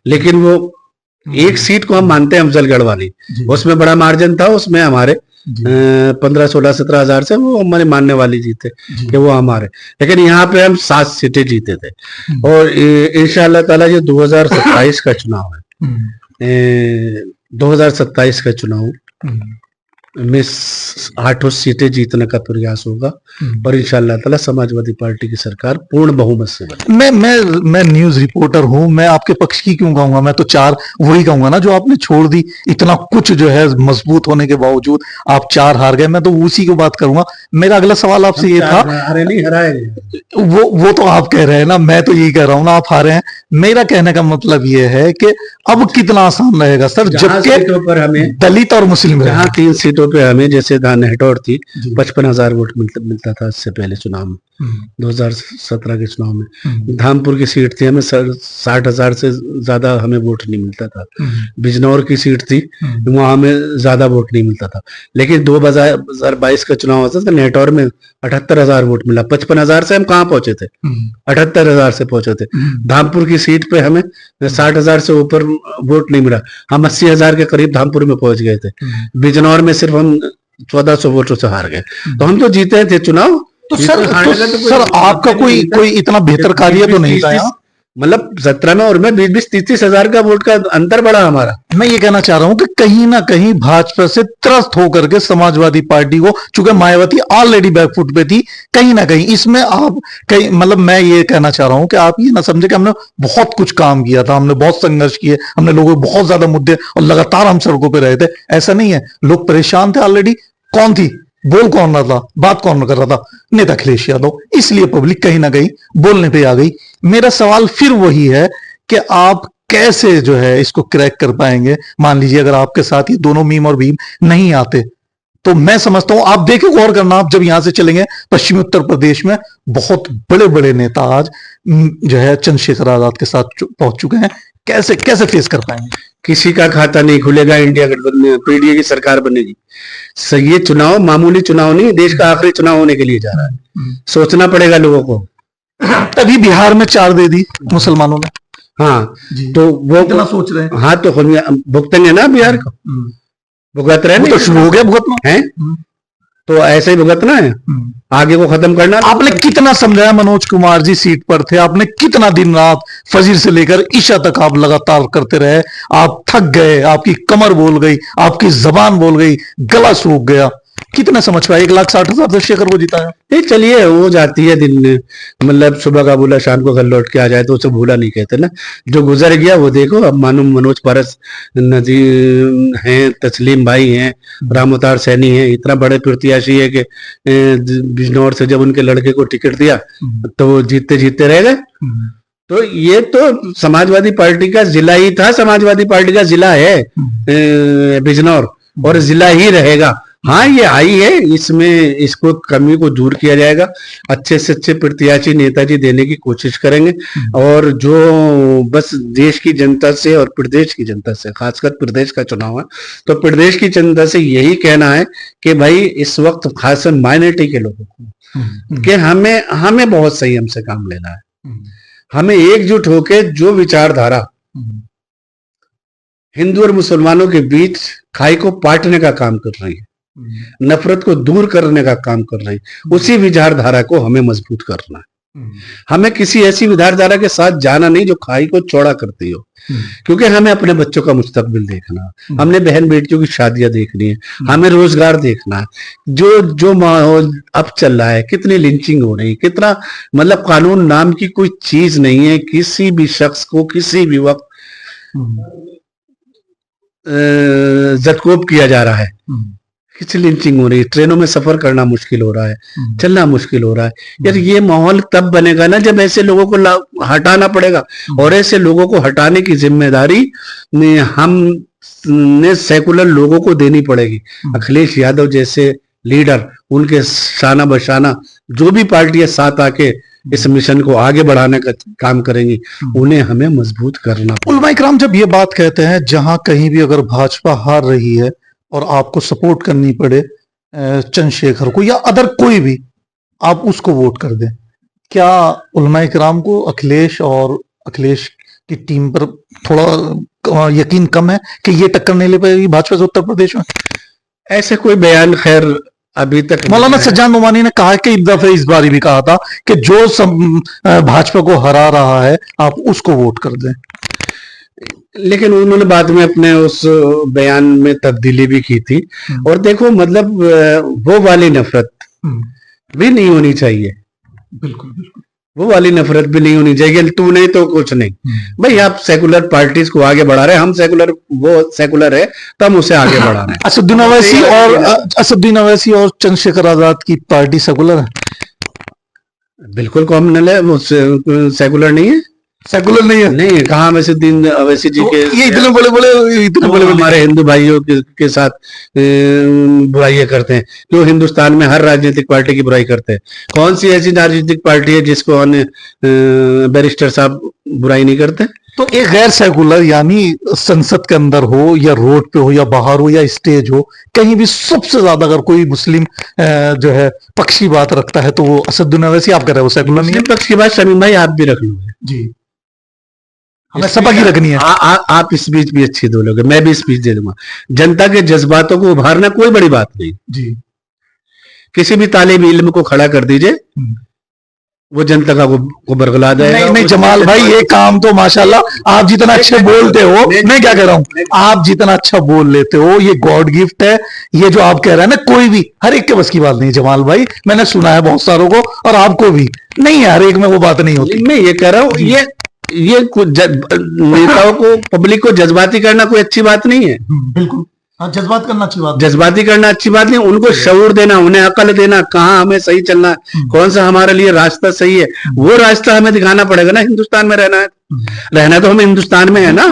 लेकिन वो 1 सीट को हम मानते हैं अफजलगढ़ वाली, उसमें बड़ा मार्जिन था, उसमें हमारे 15, 16, 17 हजार से वो हमारे मानने वाली जीते कि वो हमारे, लेकिन यहाँ पे हम 7 सीटें जीते थे। और इंशाअल्लाह ताला ये 2027 का चुनाव है, 2027 का चुनाव में 8 सीटें जीतने का प्रयास होगा, और इंशाअल्लाह ताला समाजवादी पार्टी की सरकार पूर्ण बहुमत से बनेगी। मैं न्यूज रिपोर्टर हूं, मैं आपके पक्ष की क्यों कहूंगा? मैं तो 4 वही कहूंगा ना जो आपने छोड़ दी। इतना कुछ जो है मजबूत होने के बावजूद आप 4 हार गए, मैं तो उसी को बात करूंगा। मेरा अगला सवाल आपसे ये था, हारे नहीं हराए, वो तो आप कह रहे हैं ना, मैं तो यही कह रहा हूं ना आप हारे हैं। मेरा कहने का मतलब ये है कि अब कितना आसान रहेगा सर, जबकि पर हमें दलित और मुस्लिम जहाँ 3 सीटों पे हमें, जैसे हेटौड़ थी 55,000 वोट मिलता था इससे पहले चुनाव में, 2017 के चुनाव में। धामपुर की सीट थी, हमें 60,000 से ज्यादा हमें वोट नहीं मिलता था। बिजनौर की सीट थी, वहां हमें ज्यादा वोट नहीं मिलता था। लेकिन 2022 का चुनाव होता था, नेटौर में 78,000 वोट मिला। 55,000 से हम कहाँ पहुंचे थे? 78,000 से पहुंचे थे। धामपुर की सीट पे हमें 60,000 से ऊपर वोट नहीं मिला, हम 80,000 के करीब धामपुर में पहुंच गए थे। बिजनौर में सिर्फ हम 1400 वोटों से हार गए, तो हम तो जीते थे चुनाव। तो सर आपका कोई इतना बेहतर कार्य तो नहीं था यहाँ? मतलब 17 में और में 20-30 हजार का वोट का अंतर बढ़ा हमारा। मैं ये कहना चाह रहा हूं कि कहीं ना कहीं भाजपा से त्रस्त होकर के समाजवादी पार्टी को, चूंकि मायावती ऑलरेडी बैकफुट पे थी, कहीं ना कहीं इसमें आप कहीं, मतलब मैं ये कहना चाह रहा हूं कि आप ये ना समझे कि हमने बहुत कुछ काम किया था, हमने बहुत संघर्ष किए, हमने लोगों को बहुत ज्यादा मुद्दे, और लगातार हम सड़कों पर रहे थे। ऐसा नहीं है, लोग परेशान थे ऑलरेडी। कौन थी? बोल कौन रहा था, बात कौन कर रहा था? नेता अखिलेश यादव। इसलिए पब्लिक कहीं ना कहीं बोलने पे आ गई। मेरा सवाल फिर वही है कि आप कैसे जो है इसको क्रैक कर पाएंगे? मान लीजिए अगर आपके साथ ये दोनों मीम और भीम नहीं आते, तो मैं समझता हूं, आप देखिए गौर करना, आप जब यहां से चलेंगे पश्चिमी उत्तर प्रदेश में बहुत बड़े बड़े नेता आज जो है चंद्रशेखर आजाद के साथ पहुंच चुके हैं, कैसे कैसे फेस कर पाएंगे? किसी का खाता नहीं खुलेगा, इंडिया गठबंधन में पीडीए की सरकार बनेगी। ये चुनाव मामूली चुनाव नहीं, देश का आखिरी चुनाव होने के लिए जा रहा है। सोचना पड़ेगा लोगों को। तभी बिहार में 4 दे दी मुसलमानों ने। हाँ जी। तो वो कितना सोच रहे हैं? हाँ तो भुगतेंगे ना बिहार को, भुगत रहे वो तो नहीं शुरू हो गया भुगतना है, तो ऐसे ही भुगतना है, आगे को खत्म करना। आपने कितना समझाया? मनोज कुमार जी सीट पर थे, आपने कितना दिन रात फजर से लेकर ईशा तक आप लगातार करते रहे, आप थक गए, आपकी कमर बोल गई, आपकी जबान बोल गई, गला सूख गया, कितना समझ पाए? 1,60,000 से शेखर को जिताया। नहीं चलिए हो जाती है दिन में, मतलब सुबह का बोला शाम को घर लौट के आ जाए तो उसे भूला नहीं कहते ना। जो गुजर गया वो देखो। अब मानो मनोज पारस नजीर हैं, तस्लीम भाई हैं, राम अवतार सैनी हैं, इतना बड़े प्रत्याशी है कि बिजनौर से जब उनके लड़के को टिकट दिया तो वो जीतते जीतते रह गए। तो ये तो समाजवादी पार्टी का जिला ही था, समाजवादी पार्टी का जिला है बिजनौर, और जिला ही रहेगा। हाँ ये आई है, इसमें इसको कमी को दूर किया जाएगा, अच्छे से अच्छे प्रत्याशी नेताजी देने की कोशिश करेंगे। और जो बस देश की जनता से और प्रदेश की जनता से, खासकर प्रदेश का चुनाव है, तो प्रदेश की जनता से यही कहना है कि भाई इस वक्त खासकर माइनॉरिटी के लोगों को कि हमें बहुत संयम से काम लेना है। हमें एकजुट होकर जो विचारधारा हिंदू और मुसलमानों के बीच खाई को पाटने का काम कर रही है, नफरत को दूर करने का काम कर रही, उसी विचारधारा को हमें मजबूत करना है। हमें किसी ऐसी विचारधारा के साथ जाना नहीं जो खाई को चौड़ा करती हो, क्योंकि हमें अपने बच्चों का मुस्तकबिल देखना, हमने बहन बेटियों की शादियां देखनी है, हमें रोजगार देखना है। जो माहौल अब चल रहा है, कितनी लिंचिंग हो रही, कितना मतलब कानून नाम की कोई चीज नहीं है, किसी भी शख्स को किसी भी वक्त जदकोब किया जा रहा है, किसी लिंचिंग हो रही है, ट्रेनों में सफर करना मुश्किल हो रहा है, चलना मुश्किल हो रहा है। यार ये माहौल तब बनेगा ना जब ऐसे लोगों को हटाना पड़ेगा, और ऐसे लोगों को हटाने की जिम्मेदारी हमने सेकुलर लोगों को देनी पड़ेगी। अखिलेश यादव जैसे लीडर, उनके शाना बशाना जो भी पार्टियां साथ आके इस मिशन को आगे बढ़ाने का काम करेंगी, उन्हें हमें मजबूत करना पड़ेगा। उलमा इकराम जब ये बात कहते हैं, जहां कहीं भी अगर भाजपा हार रही है और आपको सपोर्ट करनी पड़े चंद्रशेखर को या अदर कोई भी, आप उसको वोट कर दें, क्या उलमा इकराम को अखिलेश और अखिलेश की टीम पर थोड़ा यकीन कम है कि ये टक्कर नहीं ले पाएगी भाजपा से उत्तर प्रदेश में? ऐसे कोई बयान खैर अभी तक मौलाना सज्जाद नोमानी ने कहा कि एक दफे इस बार भी कहा था कि जो भाजपा को हरा रहा है आप उसको वोट कर दें, लेकिन उन्होंने बाद में अपने उस बयान में तब्दीली भी की थी। और देखो मतलब वो वाली नफरत भी नहीं होनी चाहिए, बिल्कुल बिल्कुल वो वाली नफरत भी नहीं होनी चाहिए, तू नहीं तो कुछ नहीं। भाई आप सेकुलर पार्टीज को आगे बढ़ा रहे हैं, हम सेकुलर, वो सेकुलर है तो हम उसे आगे बढ़ा रहे हैं। असदुद्दीन ओवैसी और चंद्रशेखर आजाद की पार्टी सेकुलर है? बिल्कुल कॉमनल है, वो सेकुलर नहीं है। सेकुलर नहीं है? नहीं, कहाँ असदुद्दीन ओवैसी जी के ये इतने बड़े हमारे हिंदू भाइयों के साथ बुराइयां करते हैं, जो हिंदुस्तान में हर राजनीतिक पार्टी की बुराई करते हैं। कौन सी ऐसी राजनीतिक पार्टी है जिसको बैरिस्टर साहब बुराई नहीं करते? तो एक गैर सेकुलर यानी संसद के अंदर हो या रोड पे हो या बाहर हो या स्टेज हो, कहीं भी सबसे ज्यादा अगर कोई मुस्लिम जो है पक्ष की बात रखता है तो वो असदुद्दीन ओवैसी। आप कह रहे हो सेकुलर नहीं है? पक्ष की बात शमीम भाई आप भी रख लो जी, हमें सबक ही रखनी है। आप स्पीच भी अच्छी दो लोगे, मैं भी स्पीच दे दूंगा। जनता के जज्बातों को उभारना कोई बड़ी बात नहीं जी। किसी भी तालिब इल्म को खड़ा कर दीजिए, वो जनता का को बरगला देगा। नहीं जमाल भाई, ये काम तो माशाल्लाह आप जितना अच्छे बोलते हो, मैं क्या कह रहा हूँ, आप जितना अच्छा बोल लेते हो ये गॉड गिफ्ट है। ये जो आप कह रहे हैं ना, कोई भी हर एक के बस की बात नहीं जमाल भाई, मैंने सुना है बहुत सारों को और आपको भी नहीं है, हर एक में वो बात नहीं होती। मैं ये कह रहा हूँ, ये नेताओं को, पब्लिक को जज्बाती करना कोई अच्छी बात नहीं है। बिल्कुल हाँ, जज्बात करना अच्छी बात जज्बाती करना अच्छी बात नहीं, उनको शऊर देना, उन्हें अकल देना, कहाँ हमें सही चलना है, कौन सा हमारे लिए रास्ता सही है, वो रास्ता हमें दिखाना पड़ेगा ना। हिंदुस्तान में रहना है, रहना तो हमें हिंदुस्तान में है ना,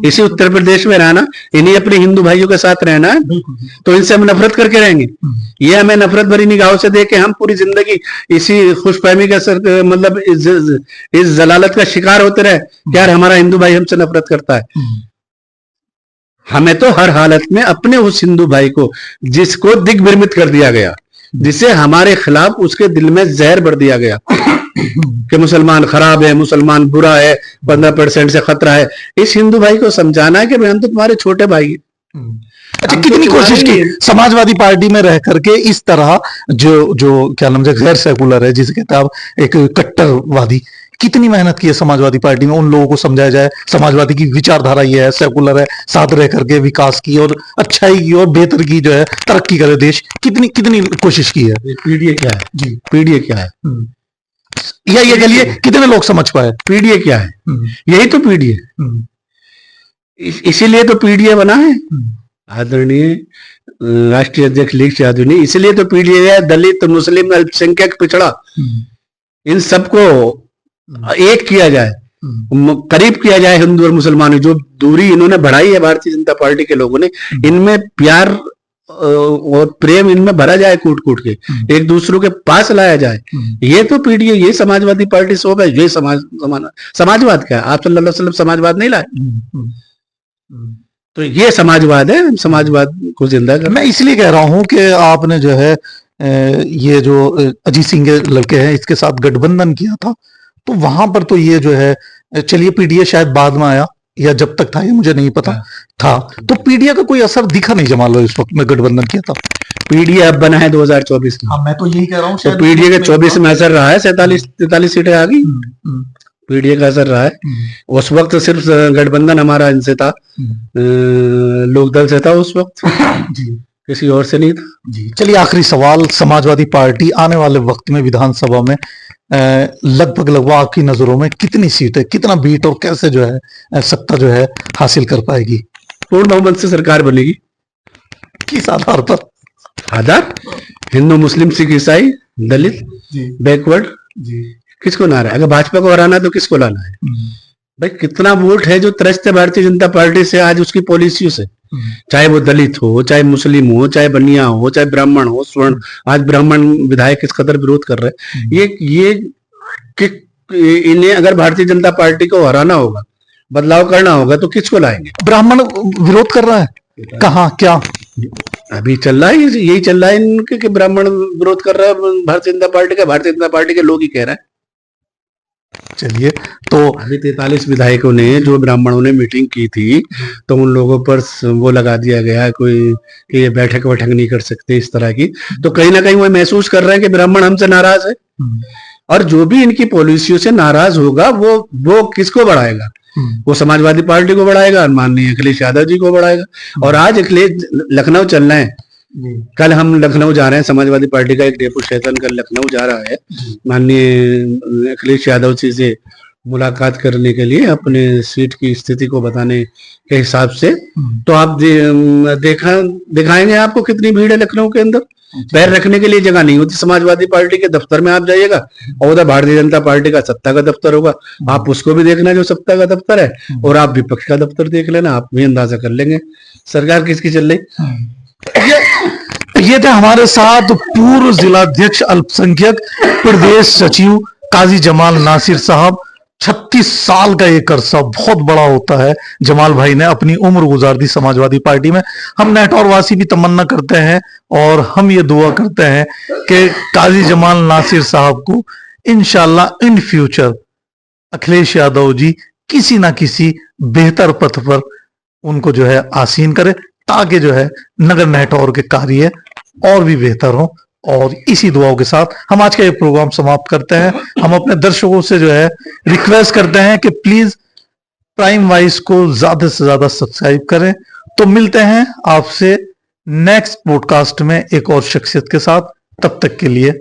इसी उत्तर प्रदेश में रहना, इन्हीं अपने हिंदू भाइयों के साथ रहना है, तो इनसे हम नफरत करके रहेंगे? ये हमें नफरत भरी निगाहों से देख के हम पूरी जिंदगी इसी खुशफहमी का मतलब इस जलालत का शिकार होते रहे कि यार हमारा हिंदू भाई हमसे नफरत करता है। हमें तो हर हालत में अपने उस हिंदू भाई को, जिसको दिग्भ्रमित कर दिया गया, जिसे हमारे खिलाफ उसके दिल में जहर भर दिया गया कि मुसलमान खराब है, मुसलमान बुरा है, 15% से खतरा है, इस हिंदू भाई को समझाना है कि भाई हम तो तुम्हारे छोटे भाई हैं। अच्छा, कितनी कोशिश की समाजवादी पार्टी में रह करके इस तरह जो जो क्या नाम है, गैर सेकुलर है, जिसे कहते हैं आप एक कट्टरवादी, कितनी मेहनत की है समाजवादी पार्टी में उन लोगों को समझाया जाए समाजवादी की विचारधारा ये है, सेकुलर है, साथ रह करके विकास की और अच्छाई की और बेहतर की जो है तरक्की करे देश, कितनी कितनी कोशिश की है? पीडीए क्या है जी? पीडीए क्या है या ये कहिए कितने लोग समझ पाए पीडीए क्या है? यही तो पीडीए, इसीलिए तो पीडीए बना है आदरणीय राष्ट्रीय अध्यक्ष लीग यादव ने, इसीलिए तो पीडीए है, दलित, मुस्लिम, अल्पसंख्यक, पिछड़ा, इन सबको एक किया जाए, करीब किया जाए हिंदू और मुसलमानों। जो दूरी इन्होंने बढ़ाई है भारतीय जनता पार्टी के लोगों ने, इनमें प्यार और प्रेम इनमें भरा जाए, कूट कूट के एक दूसरों के पास लाया जाए। ये तो पीडीए, ये समाजवादी पार्टी सोच है। ये समाजवाद क्या है? आप सल्लल्लाहु अलैहि वसल्लम समाजवाद नहीं लाए, तो ये समाजवाद है, हम समाजवाद को जिंदा कर। मैं इसलिए कह रहा हूं कि आपने जो है ये जो अजीत सिंह के लड़के हैं इसके साथ गठबंधन किया था, तो वहां पर तो ये जो है, चलिए पीडीए शायद बाद में आया या जब तक था ये मुझे नहीं पता था, तो पीडीए का कोई असर दिखा नहीं जमाल भाई उस वक्त में गठबंधन किया था। पीडीए अब बना है 2024 में। मैं तो यही कह रहा हूँ, तो पीडीए के 24 में असर रहा है, 43 सीटें आ गई, पीडीए का असर रहा है। उस वक्त सिर्फ गठबंधन हमारा इनसे था, लोकदल से था उस वक्त जी, किसी और से नहीं था जी। चलिए आखिरी सवाल, समाजवादी पार्टी आने वाले वक्त में विधानसभा में लगभग आपकी नजरों में कितनी सीटें, कितना बीट और कैसे जो है सत्ता जो है हासिल कर पाएगी? पूर्ण बहुमत से सरकार बनेगी। किस आधार पर? आधार हिंदू, मुस्लिम, सिख, ईसाई, दलित, बैकवर्ड, किसको ना रहा है? अगर भाजपा को हराना तो किसको लाना है भाई? कितना वोट है जो त्रस्त है भारतीय जनता पार्टी से आज उसकी पॉलिसियों से, चाहे वो दलित हो, चाहे मुस्लिम हो, चाहे बनिया हो, चाहे ब्राह्मण हो, स्वर्ण। आज ब्राह्मण विधायक किस कदर विरोध कर रहे हैं। ये इन्हें अगर भारतीय जनता पार्टी को हराना होगा, बदलाव करना होगा, तो किसको लाएंगे? ब्राह्मण विरोध कर रहा है, कहाँ क्या अभी चल रहा है? यही चल रहा है इनके कि ब्राह्मण विरोध कर रहा है भारतीय जनता पार्टी का, भारतीय जनता पार्टी के लोग ही कह रहे हैं। चलिए, तो अभी 43 विधायकों ने, जो ब्राह्मणों ने मीटिंग की थी, तो उन लोगों पर वो लगा दिया गया कोई कि ये बैठक नहीं कर सकते इस तरह की। तो कहीं ना कहीं वो महसूस कर रहे हैं कि ब्राह्मण हमसे नाराज है, और जो भी इनकी पॉलिसियों से नाराज होगा वो किसको बढ़ाएगा? वो समाजवादी पार्टी को बढ़ाएगा, माननीय अखिलेश यादव जी को बढ़ाएगा। और आज अखिलेश लखनऊ चलना है, कल हम लखनऊ जा रहे हैं, समाजवादी पार्टी का एक डेपुटेशन कल लखनऊ जा रहा है माननीय अखिलेश यादव जी से मुलाकात करने के लिए, अपने सीट की स्थिति को बताने के हिसाब से। तो आप दिखाएंगे आपको कितनी भीड़ है लखनऊ के अंदर। पैर रखने के लिए जगह नहीं होती समाजवादी पार्टी के दफ्तर में। आप जाइएगा और उधर भारतीय जनता पार्टी का सत्ता का दफ्तर होगा, आप उसको भी देखना जो सत्ता का दफ्तर है, और आप विपक्ष का दफ्तर देख लेना, आप भी अंदाजा कर लेंगे सरकार किसकी चल रही। ये थे हमारे साथ पूर्व जिलाध्यक्ष अल्पसंख्यक प्रदेश सचिव काजी जमाल नासिर साहब। 36 साल का एक अरसा बहुत बड़ा होता है। जमाल भाई ने अपनी उम्र गुजार दी समाजवादी पार्टी में। हम नेटौर वासी भी तमन्ना करते हैं और हम ये दुआ करते हैं कि काजी जमाल नासिर साहब को इंशाल्लाह इन फ्यूचर अखिलेश यादव जी किसी ना किसी बेहतर पथ पर उनको जो है आसीन करे, ताकि जो है नगर नेटौर के कार्य और भी बेहतर हो। और इसी दुआओं के साथ हम आज का ये प्रोग्राम समाप्त करते हैं। हम अपने दर्शकों से जो है रिक्वेस्ट करते हैं कि प्लीज प्राइम वॉइस को ज्यादा से ज्यादा सब्सक्राइब करें। तो मिलते हैं आपसे नेक्स्ट पॉडकास्ट में एक और शख्सियत के साथ। तब तक के लिए